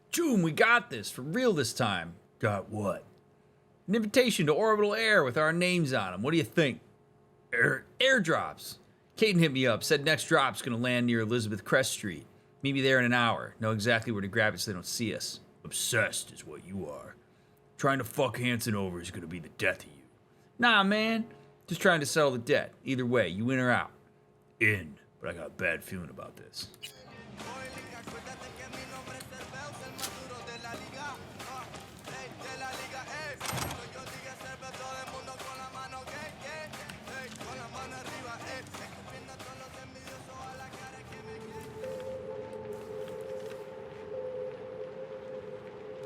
June, we got this, for real this time. Got what? An invitation to orbital air with our names on them. What do you think? Airdrops. Caden hit me up, said next drop's gonna land near Elizabeth Crest Street. Meet me there in an hour. Know exactly where to grab it so they don't see us. Obsessed is what you are. Trying to fuck Hanson over is gonna be the death of you. Nah, man. Just trying to settle the debt. Either way, you in or out. In. But I got a bad feeling about this.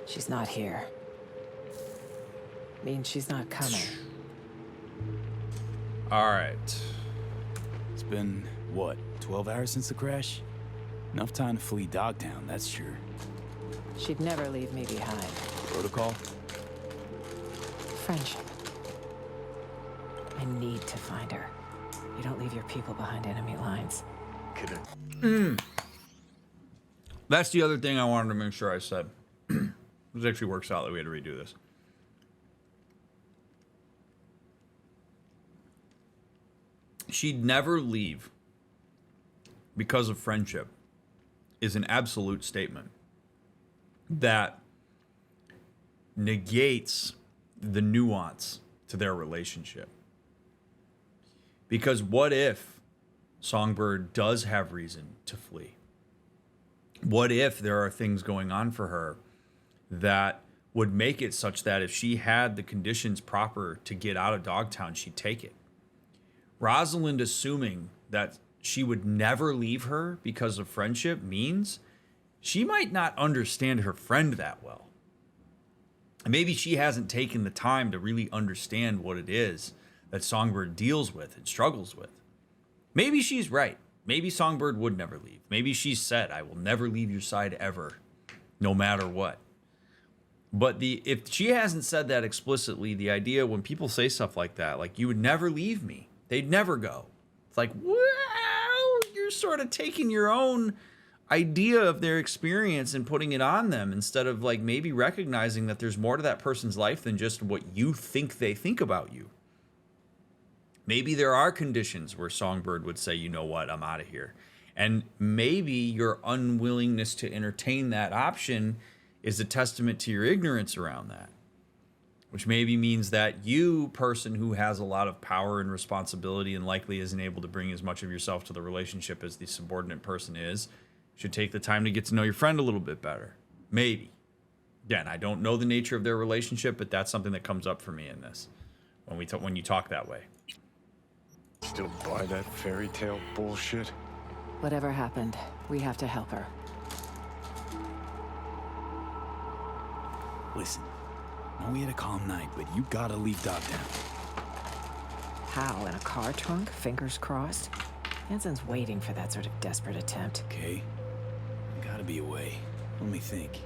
She's not here. Means she's not coming.
All right.
It's been, what, 12 hours since the crash? Enough time to flee Dogtown, that's sure.
She'd never leave me behind.
Protocol?
Friendship. I need to find her. You don't leave your people behind enemy lines.
That's the other thing I wanted to make sure I said. This actually works out that we had to redo this. She'd never leave because of friendship is an absolute statement that negates the nuance to their relationship. Because what if Songbird does have reason to flee? What if there are things going on for her that would make it such that if she had the conditions proper to get out of Dogtown, she'd take it? Rosalind assuming that she would never leave her because of friendship means she might not understand her friend that well. And maybe she hasn't taken the time to really understand what it is that Songbird deals with and struggles with. Maybe she's right. Maybe Songbird would never leave. Maybe she's said, I will never leave your side ever, no matter what. But if she hasn't said that explicitly, the idea when people say stuff like that, like, you would never leave me, they'd never go. It's like, well, you're sort of taking your own idea of their experience and putting it on them instead of like maybe recognizing that there's more to that person's life than just what you think they think about you. Maybe there are conditions where Songbird would say, you know what, I'm out of here. And maybe your unwillingness to entertain that option is a testament to your ignorance around that. Which maybe means that you, person who has a lot of power and responsibility and likely isn't able to bring as much of yourself to the relationship as the subordinate person is, should take the time to get to know your friend a little bit better. Maybe. Again, I don't know the nature of their relationship, but that's something that comes up for me in this when you talk that way.
Still buy that fairy tale bullshit?
Whatever happened, we have to help her.
Listen, I know we had a calm night, but you gotta leave Dogtown.
How, in a car trunk? Fingers crossed? Hanson's waiting for that sort of desperate attempt.
Okay. Gotta be a way. Let me think.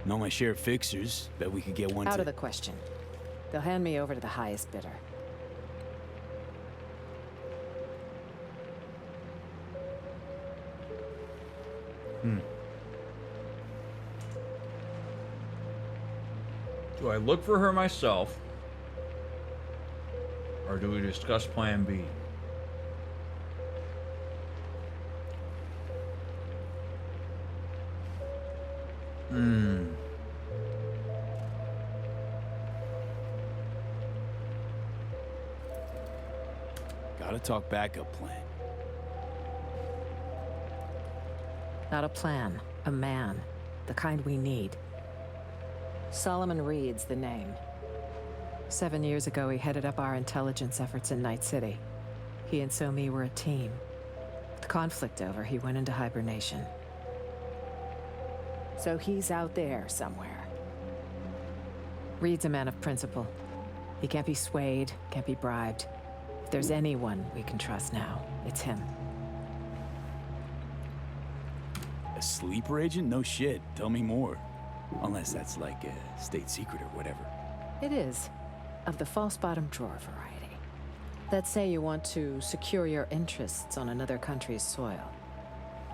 Know my share of fixers. Bet we could get one
Out of the question. They'll hand me over to the highest bidder.
Do I look for her myself? Or do we discuss plan B?
Gotta talk backup plan.
Not a plan, a man. The kind we need. Solomon Reed's the name. 7 years ago, he headed up our intelligence efforts in Night City. He and So-Mi were a team. With the conflict over, he went into hibernation. So he's out there somewhere. Reed's a man of principle. He can't be swayed, can't be bribed. If there's anyone we can trust now, it's him.
A sleeper agent? No shit. Tell me more. Unless that's like a state secret or whatever.
It is. Of the false bottom drawer variety. Let's say you want to secure your interests on another country's soil.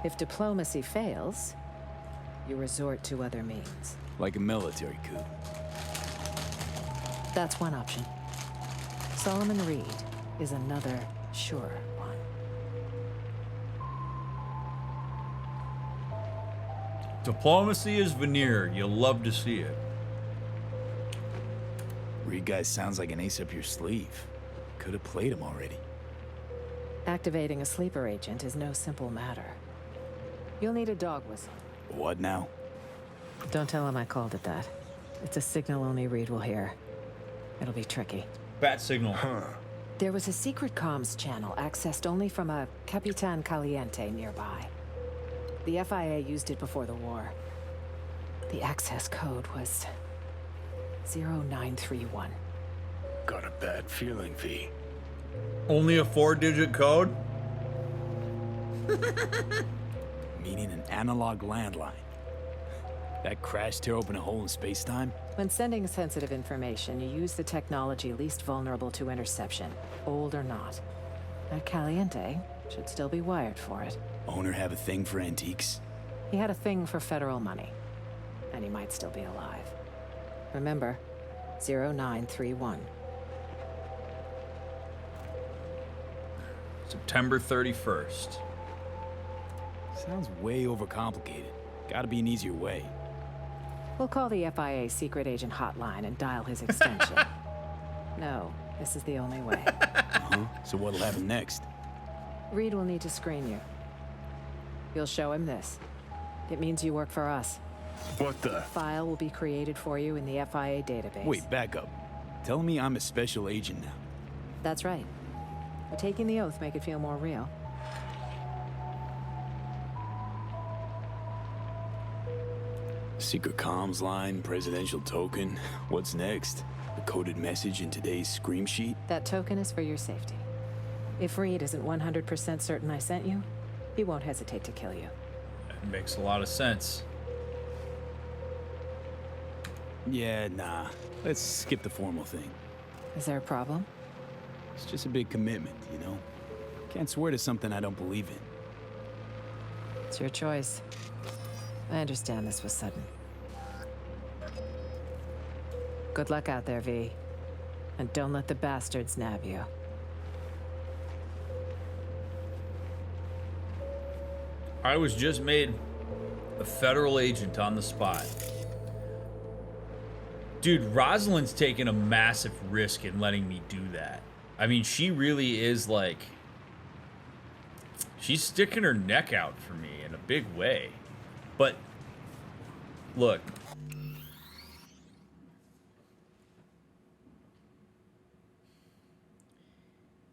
If diplomacy fails, you resort to other means.
Like a military coup.
That's one option. Solomon Reed is another sure one.
Diplomacy is veneer. You'll love to see it.
Reed guy sounds like an ace up your sleeve. Could have played him already.
Activating a sleeper agent is no simple matter. You'll need a dog whistle.
What now?
Don't tell him I called it that. It's a signal only Reed will hear. It'll be tricky.
Bat signal.
Huh.
There was a secret comms channel accessed only from a Capitan Caliente nearby. The FIA used it before the war. The access code was 0931.
Got a bad feeling, V.
Only a 4-digit code?
Meaning an analog landline. That crash tear open a hole in space-time?
When sending sensitive information, you use the technology least vulnerable to interception, old or not. That Caliente should still be wired for it.
Owner have a thing for antiques?
He had a thing for federal money, and he might still be alive. Remember, 0931.
September 31st.
Sounds way overcomplicated. Gotta be an easier way.
We'll call the FIA secret agent hotline and dial his extension. No, this is the only way.
So what'll happen next?
Reed will need to screen you. You'll show him this. It means you work for us.
What the?
File will be created for you in the FIA database.
Wait, back up. Telling me I'm a special agent now.
That's right. But taking the oath make it feel more real.
Secret comms line, presidential token. What's next? A coded message in today's scream sheet?
That token is for your safety. If Reed isn't 100% certain I sent you, he won't hesitate to kill you.
That makes a lot of sense.
Yeah, nah. Let's skip the formal thing.
Is there a problem?
It's just a big commitment, you know? Can't swear to something I don't believe in.
It's your choice. I understand this was sudden. Good luck out there, V. And don't let the bastards nab you.
I was just made a federal agent on the spot. Dude, Rosalind's taking a massive risk in letting me do that. I mean, she really is like... She's sticking her neck out for me in a big way. But, look.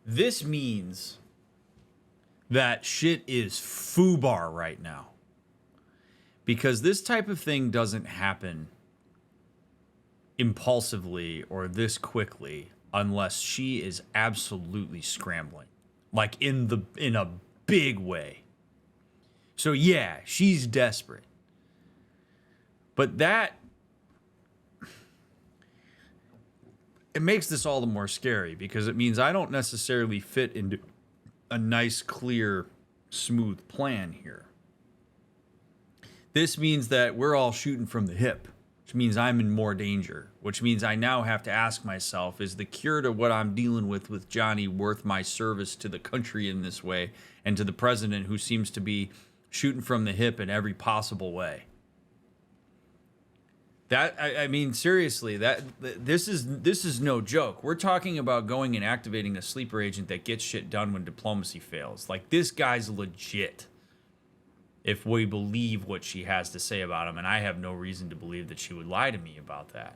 This means that shit is foobar right now. Because this type of thing doesn't happen impulsively or this quickly unless she is absolutely scrambling. Like in a big way. So yeah, she's desperate. But that... It makes this all the more scary because it means I don't necessarily fit into a nice, clear, smooth plan here. This means that we're all shooting from the hip, which means I'm in more danger, which means I now have to ask myself, is the cure to what I'm dealing with Johnny worth my service to the country in this way and to the president who seems to be shooting from the hip in every possible way? I mean, seriously, this is no joke. We're talking about going and activating a sleeper agent that gets shit done when diplomacy fails. Like, this guy's legit, if we believe what she has to say about him, and I have no reason to believe that she would lie to me about that,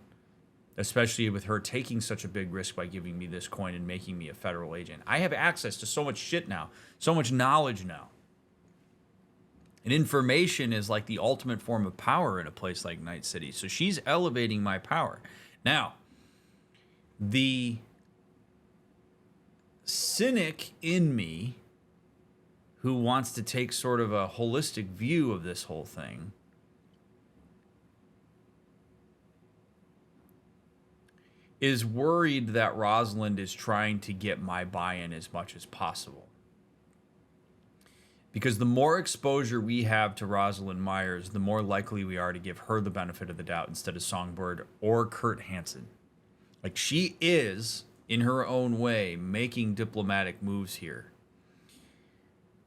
especially with her taking such a big risk by giving me this coin and making me a federal agent. I have access to so much shit now, so much knowledge now. And information is like the ultimate form of power in a place like Night City. So she's elevating my power. Now, the cynic in me who wants to take sort of a holistic view of this whole thing is worried that Rosalind is trying to get my buy-in as much as possible. Because the more exposure we have to Rosalind Myers, the more likely we are to give her the benefit of the doubt instead of Songbird or Kurt Hansen. Like, she is, in her own way, making diplomatic moves here.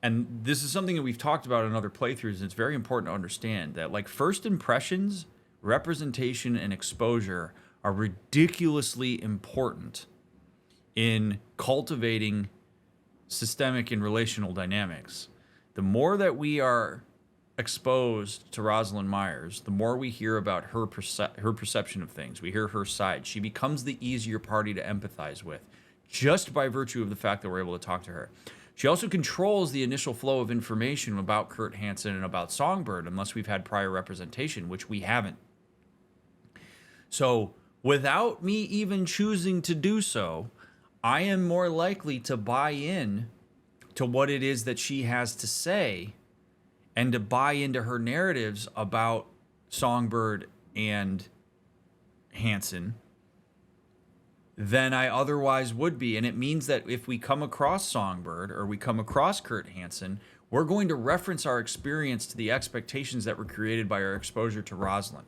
And this is something that we've talked about in other playthroughs, and it's very important to understand that, like, first impressions, representation, and exposure are ridiculously important in cultivating systemic and relational dynamics. The more that we are exposed to Rosalind Myers, the more we hear about her perception of things. We hear her side. She becomes the easier party to empathize with, just by virtue of the fact that we're able to talk to her. She also controls the initial flow of information about Kurt Hansen and about Songbird, unless we've had prior representation, which we haven't. So, without me even choosing to do so, I am more likely to buy in to what it is that she has to say and to buy into her narratives about Songbird and Hansen than I otherwise would be. And it means that if we come across Songbird or we come across Kurt Hansen, we're going to reference our experience to the expectations that were created by our exposure to Rosalind.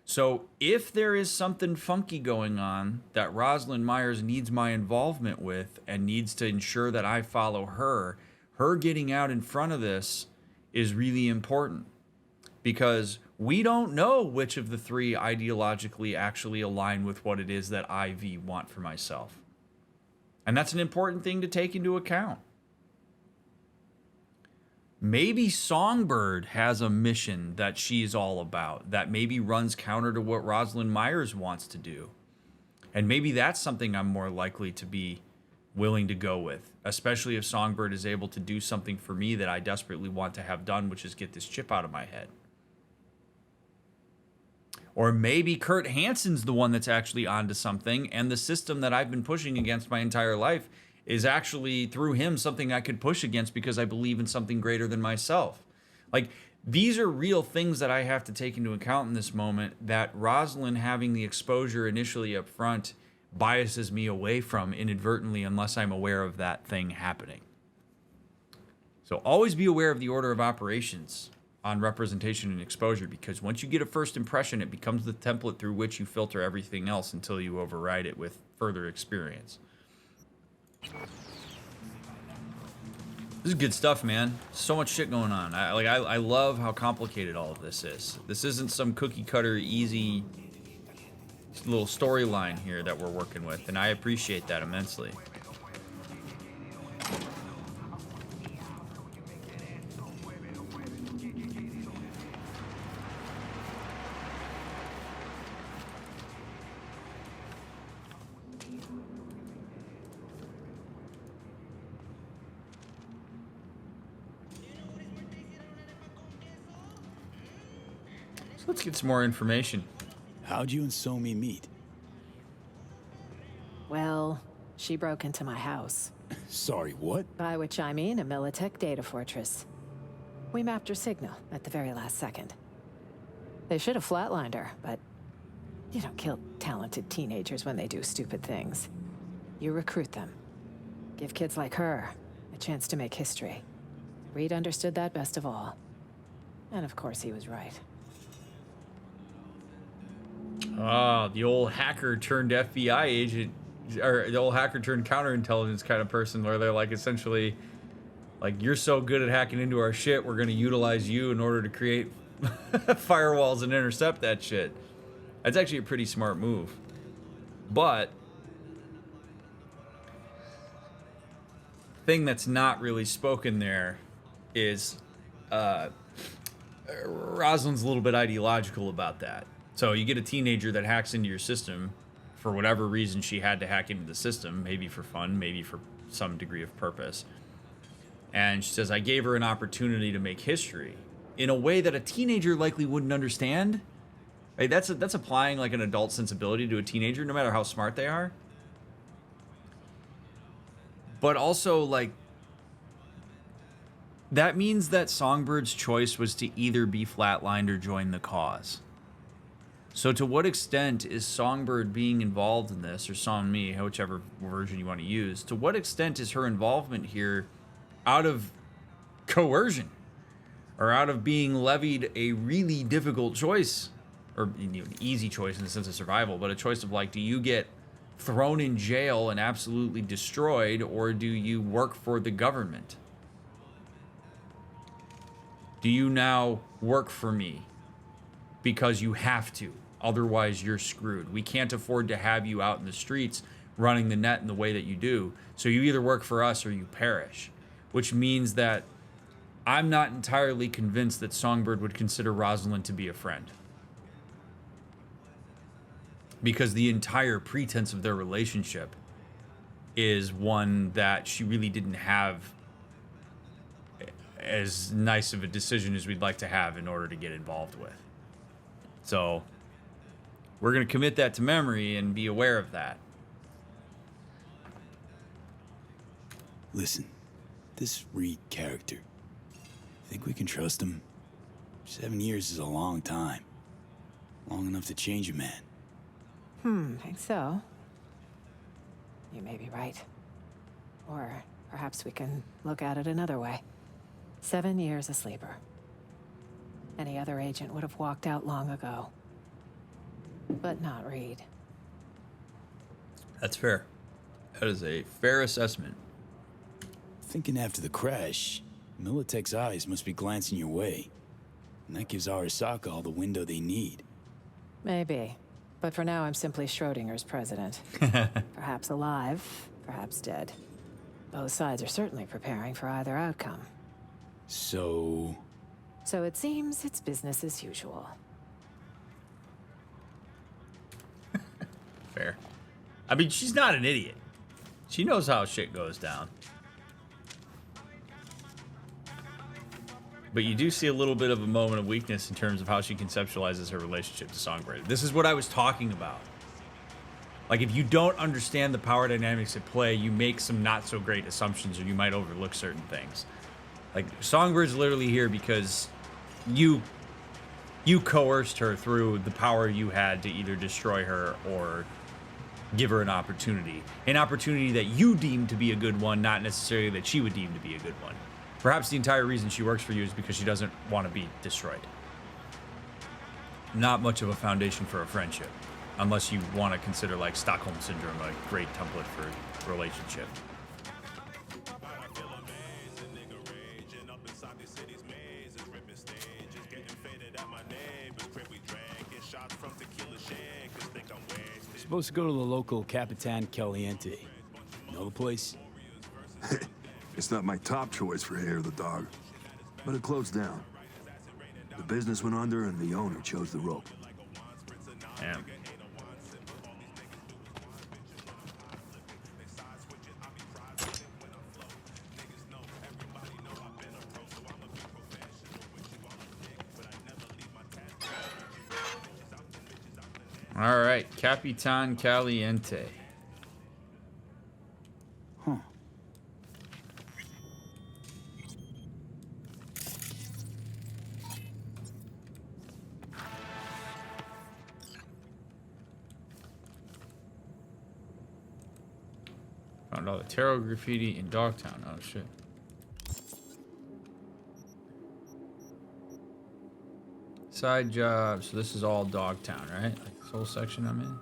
So if there is something funky going on that Rosalind Myers needs my involvement with and needs to ensure that I follow her getting out in front of this is really important, because we don't know which of the three ideologically actually align with what it is that I want for myself. And that's an important thing to take into account. Maybe Songbird has a mission that she's all about that maybe runs counter to what Rosalind Myers wants to do. And maybe that's something I'm more likely to be willing to go with, especially if Songbird is able to do something for me that I desperately want to have done, which is get this chip out of my head. Or maybe Kurt Hansen's the one that's actually onto something, and the system that I've been pushing against my entire life is actually, through him, something I could push against because I believe in something greater than myself. Like, these are real things that I have to take into account in this moment, that Rosalind having the exposure initially up front biases me away from inadvertently unless I'm aware of that thing happening. So always be aware of the order of operations on representation and exposure, because once you get a first impression, it becomes the template through which you filter everything else until you override it with further experience. This is good stuff, man. So much shit going on. I love how complicated all of this is. This isn't some cookie cutter, easy little storyline here that we're working with, and I appreciate that immensely. Let's get some more information.
How'd you and Somi meet?
Well, she broke into my house.
Sorry, what?
By which I mean a Militech data fortress. We mapped her signal at the very last second. They should have flatlined her, but you don't kill talented teenagers when they do stupid things. You recruit them. Give kids like her a chance to make history. Reed understood that best of all. And of course he was right.
Oh, the old hacker turned FBI agent, or the old hacker turned counterintelligence kind of person, where they're like, essentially, like, you're so good at hacking into our shit, we're going to utilize you in order to create firewalls and intercept that shit. That's actually a pretty smart move. But thing that's not really spoken there is Rosalind's a little bit ideological about that. So you get a teenager that hacks into your system for whatever reason she had to hack into the system, maybe for fun, maybe for some degree of purpose. And she says, I gave her an opportunity to make history in a way that a teenager likely wouldn't understand. Right? That's applying like an adult sensibility to a teenager, no matter how smart they are. But also, like, that means that Songbird's choice was to either be flatlined or join the cause. So to what extent is Songbird being involved in this, or Song-Mi, whichever version you want to use, to what extent is her involvement here out of coercion or out of being levied a really difficult choice, or an easy choice in the sense of survival, but a choice of like, do you get thrown in jail and absolutely destroyed, or do you work for the government? Do you now work for me because you have to? Otherwise, you're screwed. We can't afford to have you out in the streets running the net in the way that you do. So you either work for us or you perish. Which means that I'm not entirely convinced that Songbird would consider Rosalind to be a friend. Because the entire pretense of their relationship is one that she really didn't have as nice of a decision as we'd like to have in order to get involved with. So we're going to commit that to memory and be aware of that.
Listen, this Reed character, think we can trust him? 7 years is a long time. Long enough to change a man.
Think so. You may be right. Or perhaps we can look at it another way. 7 years a sleeper. Any other agent would have walked out long ago. But not Reed.
That's fair. That is a fair assessment.
Thinking after the crash, Militech's eyes must be glancing your way. And that gives Arasaka all the window they need.
Maybe. But for now, I'm simply Schrodinger's president. Perhaps alive, perhaps dead. Both sides are certainly preparing for either outcome.
So
it seems it's business as usual.
Fair. I mean, she's not an idiot. She knows how shit goes down. But you do see a little bit of a moment of weakness in terms of how she conceptualizes her relationship to Songbird. This is what I was talking about. Like, if you don't understand the power dynamics at play, you make some not so great assumptions, or you might overlook certain things. Like, Songbird's literally here because you coerced her through the power you had to either destroy her or give her an opportunity. An opportunity that you deemed to be a good one, not necessarily that she would deem to be a good one. Perhaps the entire reason she works for you is because she doesn't want to be destroyed. Not much of a foundation for a friendship, unless you want to consider like Stockholm Syndrome a great template for relationship.
supposed to go to the local Capitan Caliente. Know the place?
It's not my top choice for hair of the dog, but it closed down. The business went under and the owner chose the rope.
Damn. All right, Capitan Caliente.
Huh.
Found all the tarot graffiti in Dogtown. Oh shit. Side job. So this is all Dogtown, right? Like this whole section I'm in.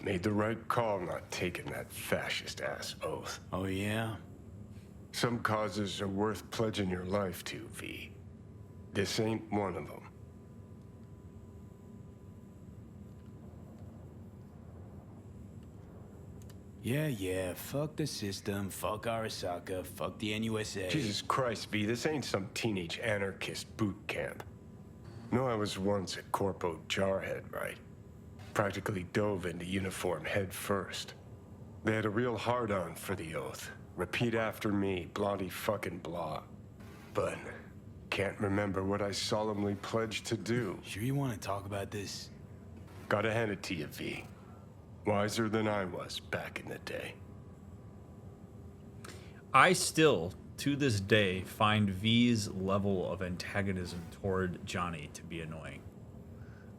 Made the right call not taking that fascist-ass oath.
Oh, yeah?
Some causes are worth pledging your life to, V. This ain't one of them.
Yeah, fuck the system, fuck Arasaka, fuck the NUSA.
Jesus Christ, V, this ain't some teenage anarchist boot camp. No, I was once a corpo jarhead, right? Practically dove into uniform head first. They had a real hard-on for the oath. Repeat after me, bloody fucking blah. But can't remember what I solemnly pledged to do.
Sure you want to talk about this?
Gotta hand it to you, V. Wiser than I was back in the day.
I still, to this day, find V's level of antagonism toward Johnny to be annoying.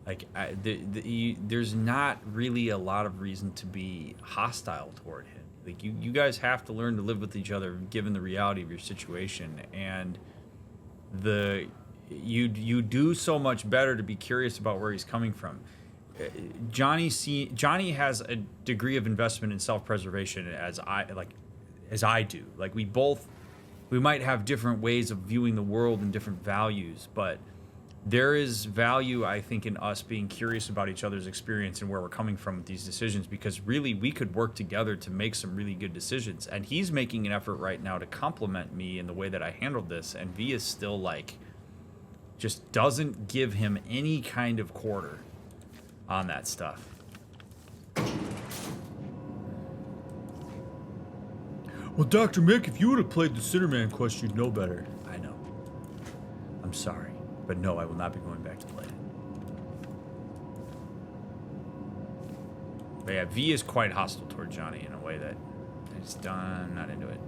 Like, there's not really a lot of reason to be hostile toward him. Like, you guys have to learn to live with each other given the reality of your situation. And you do so much better to be curious about where he's coming from. Johnny has a degree of investment in self-preservation as I do. Like, we might have different ways of viewing the world and different values, but there is value, I think, in us being curious about each other's experience and where we're coming from with these decisions, because really we could work together to make some really good decisions. And he's making an effort right now to compliment me in the way that I handled this, and V is still like, just doesn't give him any kind of quarter on that stuff. Well, Dr. Mick, if you would have played the Cinderman quest, you'd know better. I know. I'm sorry. But no, I will not be going back to play it. But yeah, V is quite hostile toward Johnny in a way that I'm not into it.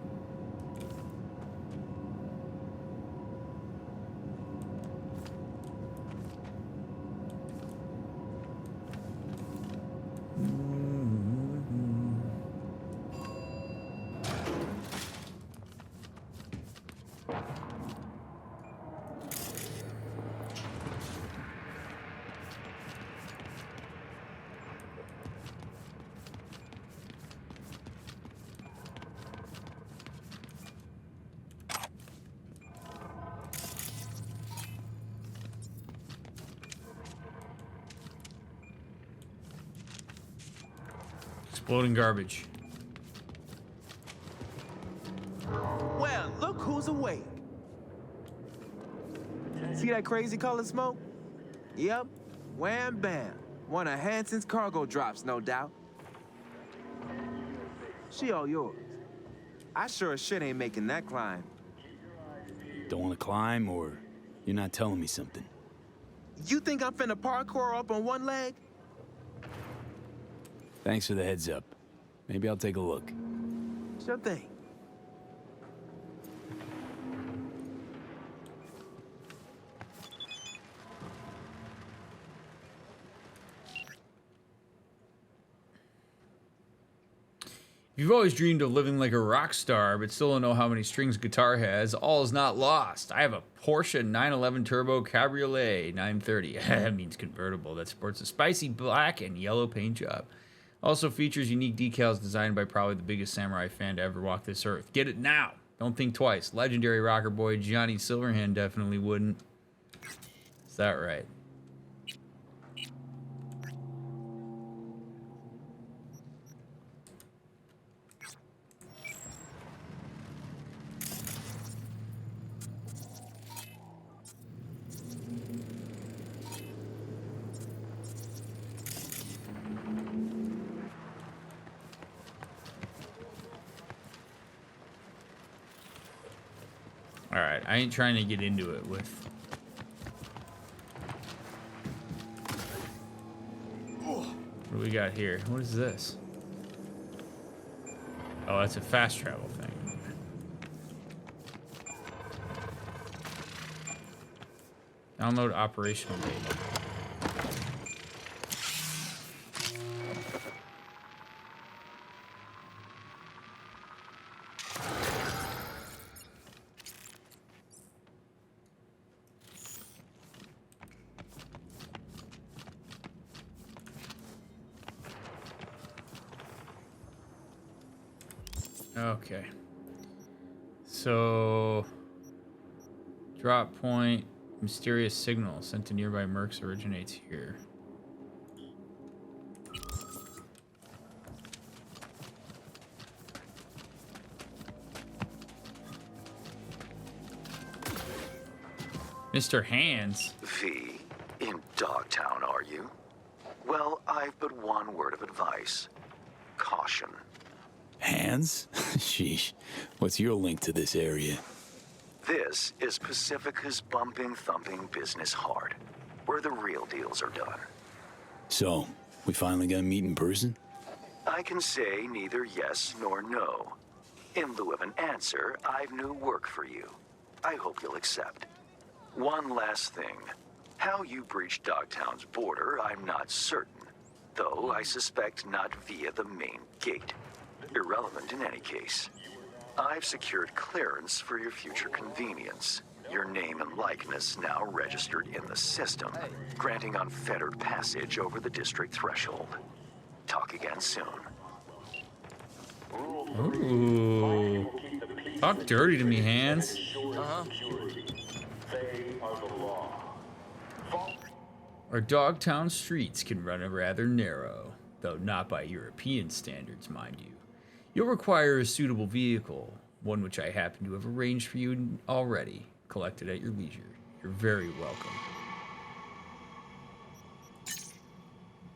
Exploding garbage.
Well, look who's awake. See that crazy color smoke? Yep. Wham bam. One of Hansen's cargo drops, no doubt. She all yours. I sure as shit ain't making that climb.
Don't want to climb, or you're not telling me something?
You think I'm finna parkour up on one leg?
Thanks for the heads up. Maybe I'll take a look.
Sure thing.
You've always dreamed of living like a rock star, but still don't know how many strings guitar has. All is not lost. I have a Porsche 911 Turbo Cabriolet 930. That means convertible. That sports a spicy black and yellow paint job. Also features unique decals designed by probably the biggest samurai fan to ever walk this earth. Get it now. Don't think twice. Legendary rocker boy Johnny Silverhand definitely wouldn't. Is that right? Alright, I ain't trying to get into it with... What do we got here? What is this? Oh, that's a fast travel thing. Download operational data. Okay. So, drop point, mysterious signal sent to nearby mercs originates here. Mr. Hands.
V, in Dogtown, are you? Well, I've but one word of advice. Caution.
Hands? Sheesh. What's your link to this area?
This is Pacifica's bumping, thumping business heart, where the real deals are done.
So, we finally gonna meet in person?
I can say neither yes nor no. In lieu of an answer, I've new work for you. I hope you'll accept. One last thing. How you breached Dogtown's border, I'm not certain. Though I suspect not via the main gate. Irrelevant in any case. I've secured clearance for your future convenience. Your name and likeness now registered in the system, granting unfettered passage over the district threshold. Talk again soon.
Ooh. Talk dirty to me, Hands. Our Dogtown streets can run rather narrow, though not by European standards, mind you. You'll require a suitable vehicle, one which I happen to have arranged for you already, collected at your leisure. You're very welcome.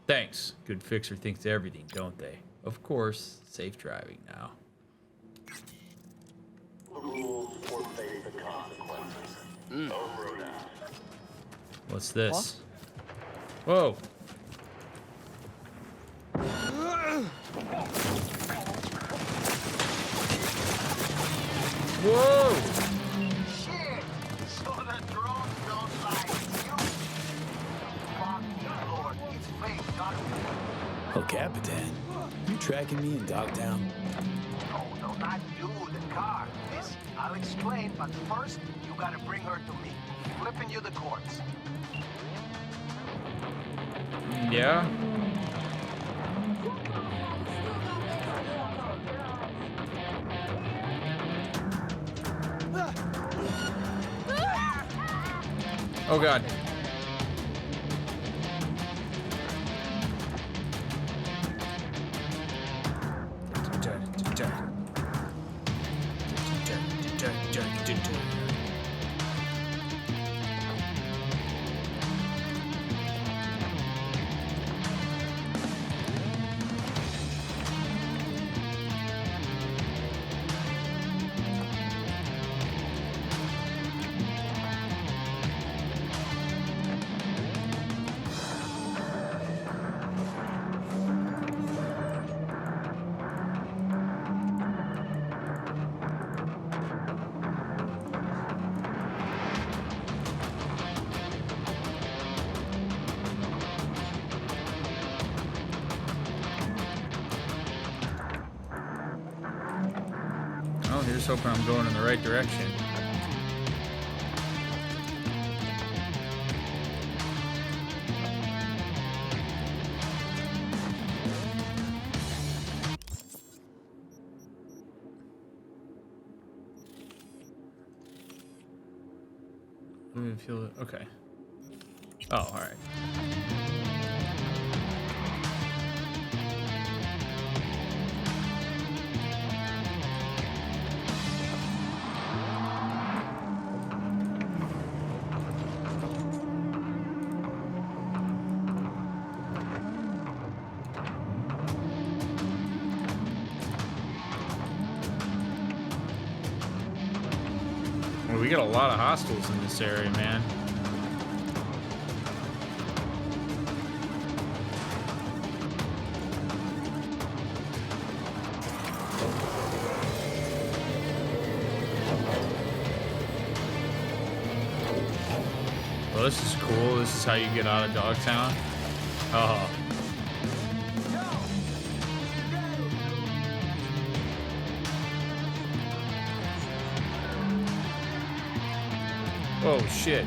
Thanks. Good fixer thinks everything, don't they? Of course. Safe driving now. What's this? Whoa. Whoa!
Shit! So the drones don't lie. Fuck you, Lord. It's fake, not real.
Oh, Capitan. You tracking me in Dogtown?
No, not you, the car. Listen, I'll explain, but first, you gotta bring her to me. Flipping you the courts.
Yeah. Oh God. Oh, here's hoping I'm going in the right direction. Let me feel it. Okay. Oh, all right. Well, we got a lot of hostiles in this area, man. Well, this is cool. This is how you get out of Dogtown. Oh. Oh, shit.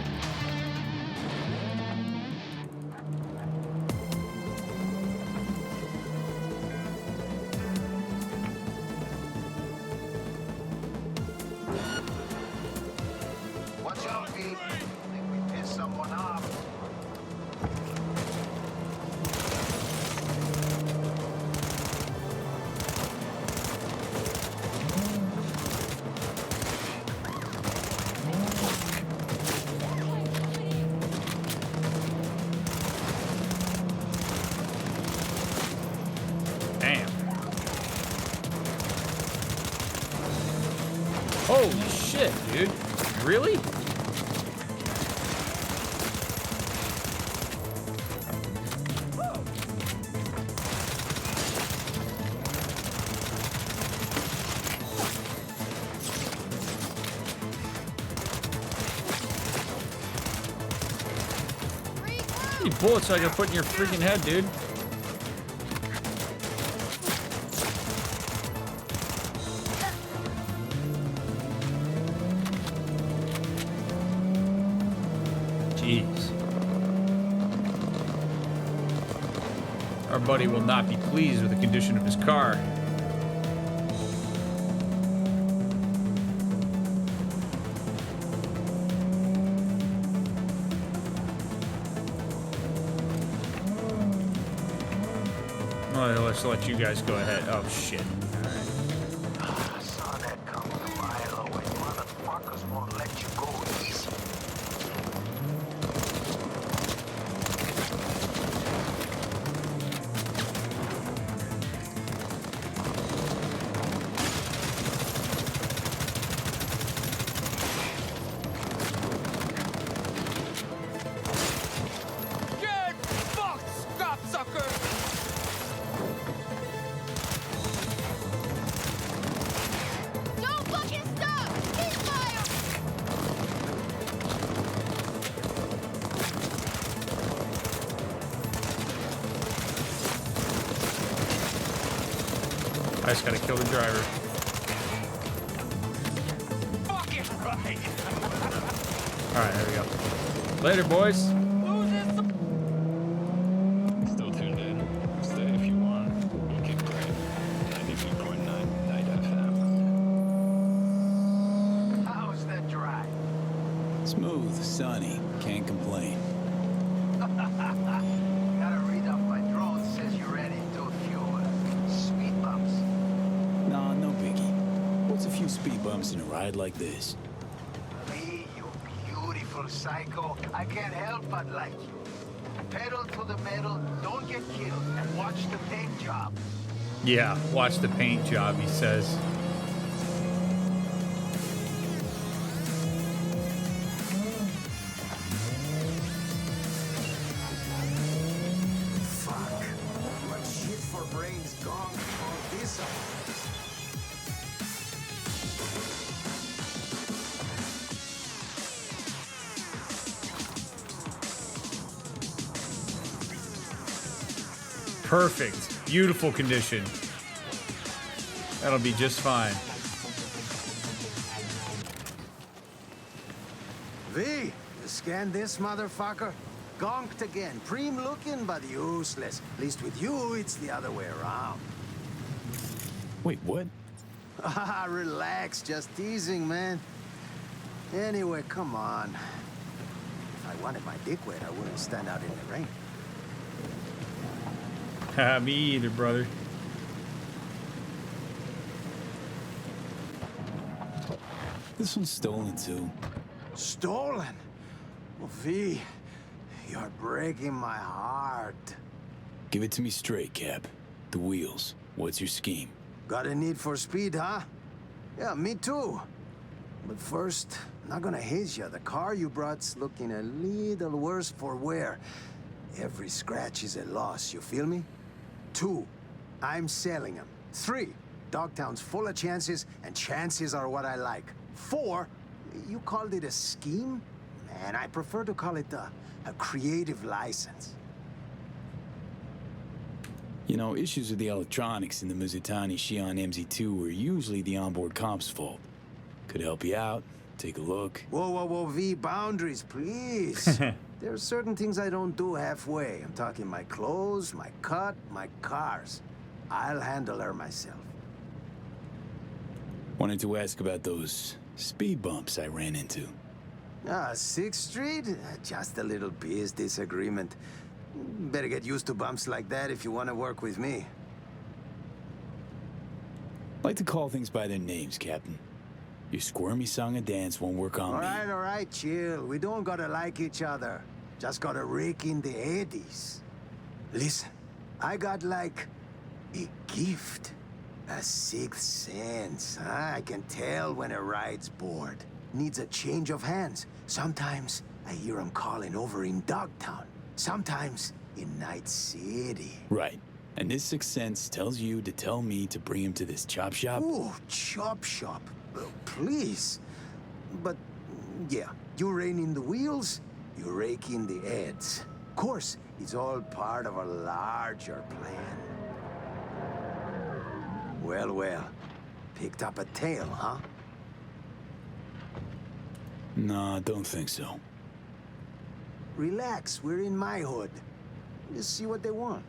Holy shit, dude. Really? How many bullets I gotta put in your freaking head, dude? Jeez. Our buddy will not be pleased with the condition of his car. Well, let's let you guys go ahead. Oh, shit.
I saw that coming a mile away. Motherfuckers won't let you go easy.
Get fucked, stop sucker!
Don't fucking stop! Ceasefire!
I just gotta kill the driver.
Fucking right!
Alright, there we go. Later, boys.
Still tuned in. Stay if you want. Keep great. 93.9 Night FM.
How's that drive?
Smooth, sunny. Can't complain.
Gotta read off my drone says you ran into a few speed bumps.
Nah, no biggie. What's a few speed bumps in a ride like this?
Me, you beautiful psycho. I can't help but like you. Pedal to the metal, don't get killed, and watch the paint job.
Yeah, watch the paint job, he says.
Fuck. What shit for brains gone all this up?
Perfect. Beautiful condition. That'll be just fine.
V, you scan this motherfucker? Gonked again. Preem looking, but useless. At least with you, it's the other way around.
Wait, what?
Ah, relax. Just teasing, man. Anyway, come on. If I wanted my dick wet, I wouldn't stand out in the rain.
Me either, brother.
This one's stolen too.
Stolen? Well, V, you're breaking my heart.
Give it to me straight, Cap. The wheels. What's your scheme?
Got a need for speed, huh? Yeah, me too. But first, I'm not gonna haze you. The car you brought's looking a little worse for wear. Every scratch is a loss, you feel me? 2, I'm selling them. 3, Dogtown's full of chances, and chances are what I like. 4, you called it a scheme? Man, I prefer to call it a creative license.
You know, issues with the electronics in the Muzutani Xi'an MZ2 were usually the onboard comp's fault. Could help you out. Take a look.
Whoa, whoa, whoa, V, boundaries, please. There are certain things I don't do halfway. I'm talking my clothes, my cut, my cars. I'll handle her myself.
Wanted to ask about those speed bumps I ran into.
6th Street? Just a little biz disagreement. Better get used to bumps like that if you want to work with me.
Like to call things by their names, Captain. Your squirmy song and dance won't work on me.
All right, chill. We don't gotta like each other. Just gotta rake in the eddies. Listen, I got like a gift. A sixth sense, huh? I can tell when a ride's bored. Needs a change of hands. Sometimes I hear him calling over in Dogtown. Sometimes in Night City.
Right. And this sixth sense tells you to tell me to bring him to this chop shop?
Ooh, chop shop. Please. But, yeah, you rein in the wheels, you rake in the heads. Of course, it's all part of a larger plan. Well, well. Picked up a tail, huh?
Nah, don't think so.
Relax, we're in my hood. Just see what they want.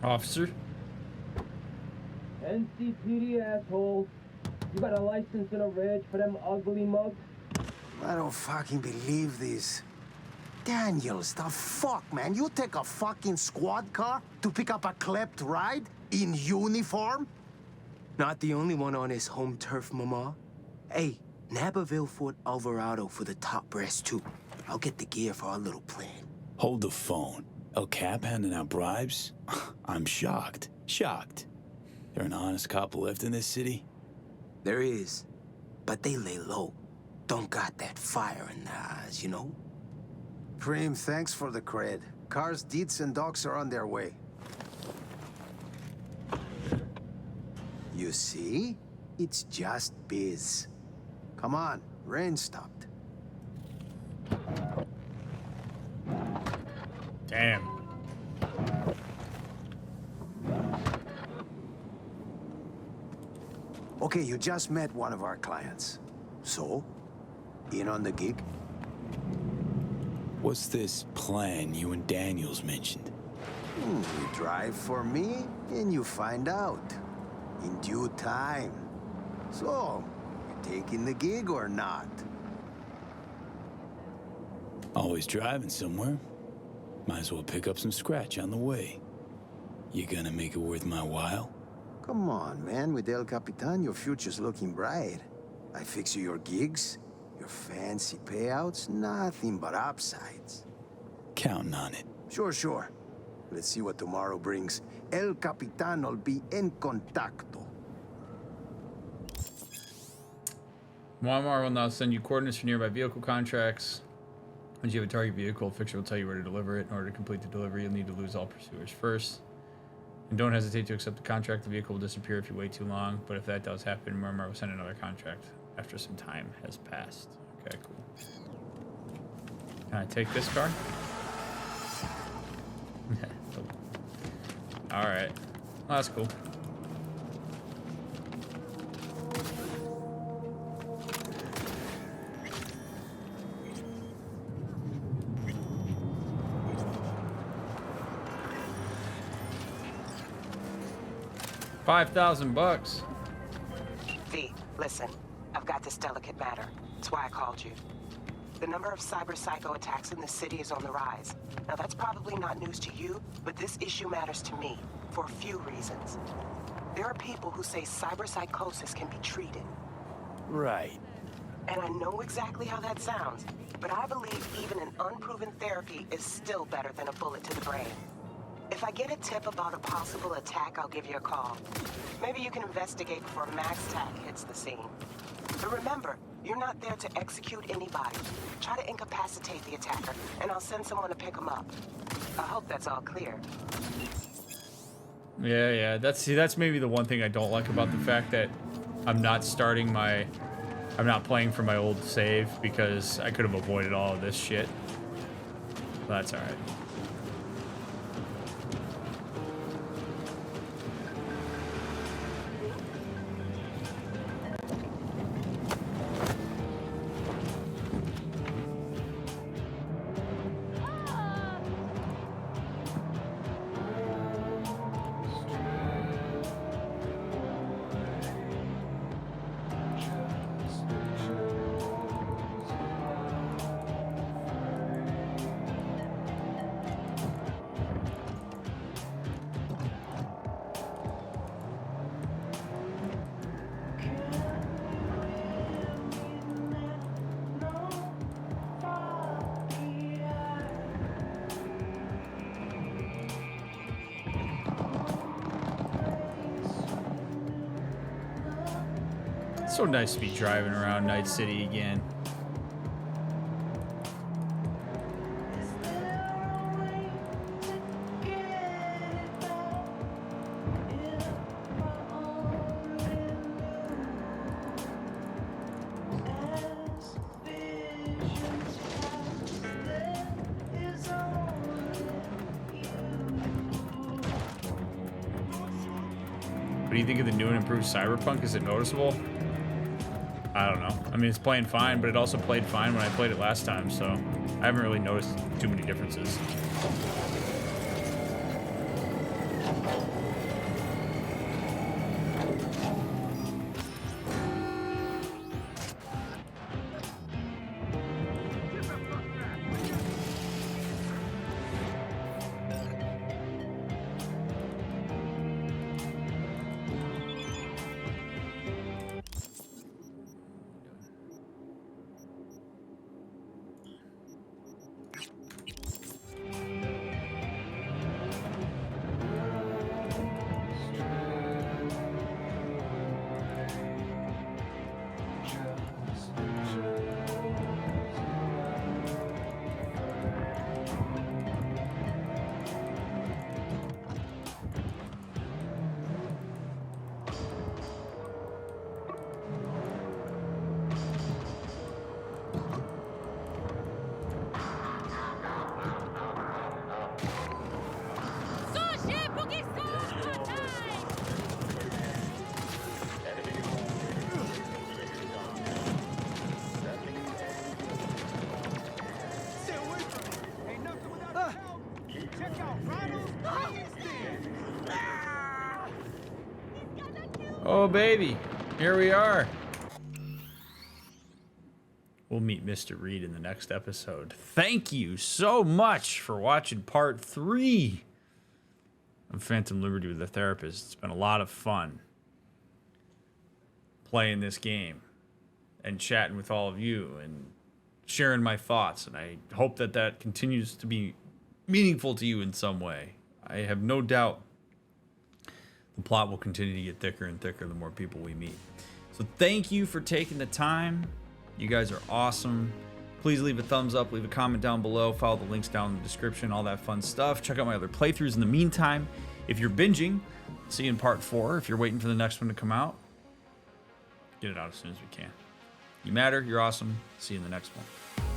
Officer?
NCPD, asshole. You got a license and a reg for them ugly mugs?
I don't fucking believe this. Daniels, the fuck, man? You take a fucking squad car to pick up a klept ride? In uniform?
Not the only one on his home turf, Mama. Hey, nab a Vilfort Alvarado for the top brass, too. I'll get the gear for our little plan.
Hold the phone. El Cap handing out bribes? I'm shocked. Shocked. There an honest couple left in this city?
There is. But they lay low. Don't got that fire in their eyes, you know?
Preem, thanks for the cred. Cars, deeds, and dogs are on their way. You see? It's just biz. Come on, rain stopped.
Damn.
Okay, you just met one of our clients. So? In on the gig?
What's this plan you and Daniels mentioned?
You drive for me, and you find out. In due time. So, you taking the gig or not?
Always driving somewhere. Might as well pick up some scratch on the way. You gonna make it worth my while?
Come on, man. With El Capitan, your future's looking bright. I fix you your gigs, your fancy payouts, nothing but upsides.
Counting on it.
Sure, sure. Let's see what tomorrow brings. El Capitan will be en contacto.
Walmart will now send you coordinates for nearby vehicle contracts. Once you have a target vehicle, Fixer will tell you where to deliver it. In order to complete the delivery, you'll need to lose all pursuers first. And don't hesitate to accept the contract. The vehicle will disappear if you wait too long, but if that does happen, Walmart will send another contract after some time has passed. Okay, cool. Can I take this car? Alright. Well, that's cool. $5,000.
V, listen. I've got this delicate matter. That's why I called you. The number of cyber psycho attacks in the city is on the rise. Now, that's probably not news to you, but this issue matters to me for a few reasons. There are people who say cyber psychosis can be treated.
Right.
And I know exactly how that sounds, but I believe even an unproven therapy is still better than a bullet to the brain. If I get a tip about a possible attack, I'll give you a call. Maybe you can investigate before MaxTac hits the scene. But remember, you're not there to execute anybody. Try to incapacitate the attacker, and I'll send someone to pick him up. I hope that's all clear.
Yeah. That's maybe the one thing I don't like about the fact that I'm not playing from my old save, because I could have avoided all of this shit. But that's alright. So nice to be driving around Night City again. What do you think of the new and improved Cyberpunk? Is it noticeable? I don't know. I mean, it's playing fine, but it also played fine when I played it last time, so I haven't really noticed too many differences. Oh, baby. Here we are. We'll meet Mr. Reed in the next episode. Thank you so much for watching part 3 of Phantom Liberty with the Therapist. It's been a lot of fun playing this game and chatting with all of you and sharing my thoughts. And I hope that that continues to be meaningful to you in some way. I have no doubt the plot will continue to get thicker and thicker the more people we meet. So thank you for taking the time. You guys are awesome. Please leave a thumbs up, leave a comment down below, follow the links down in the description, all that fun stuff. Check out my other playthroughs in the meantime. If you're binging, see you in part 4. If you're waiting for the next one to come out, get it out as soon as we can. You matter, you're awesome. See you in the next one.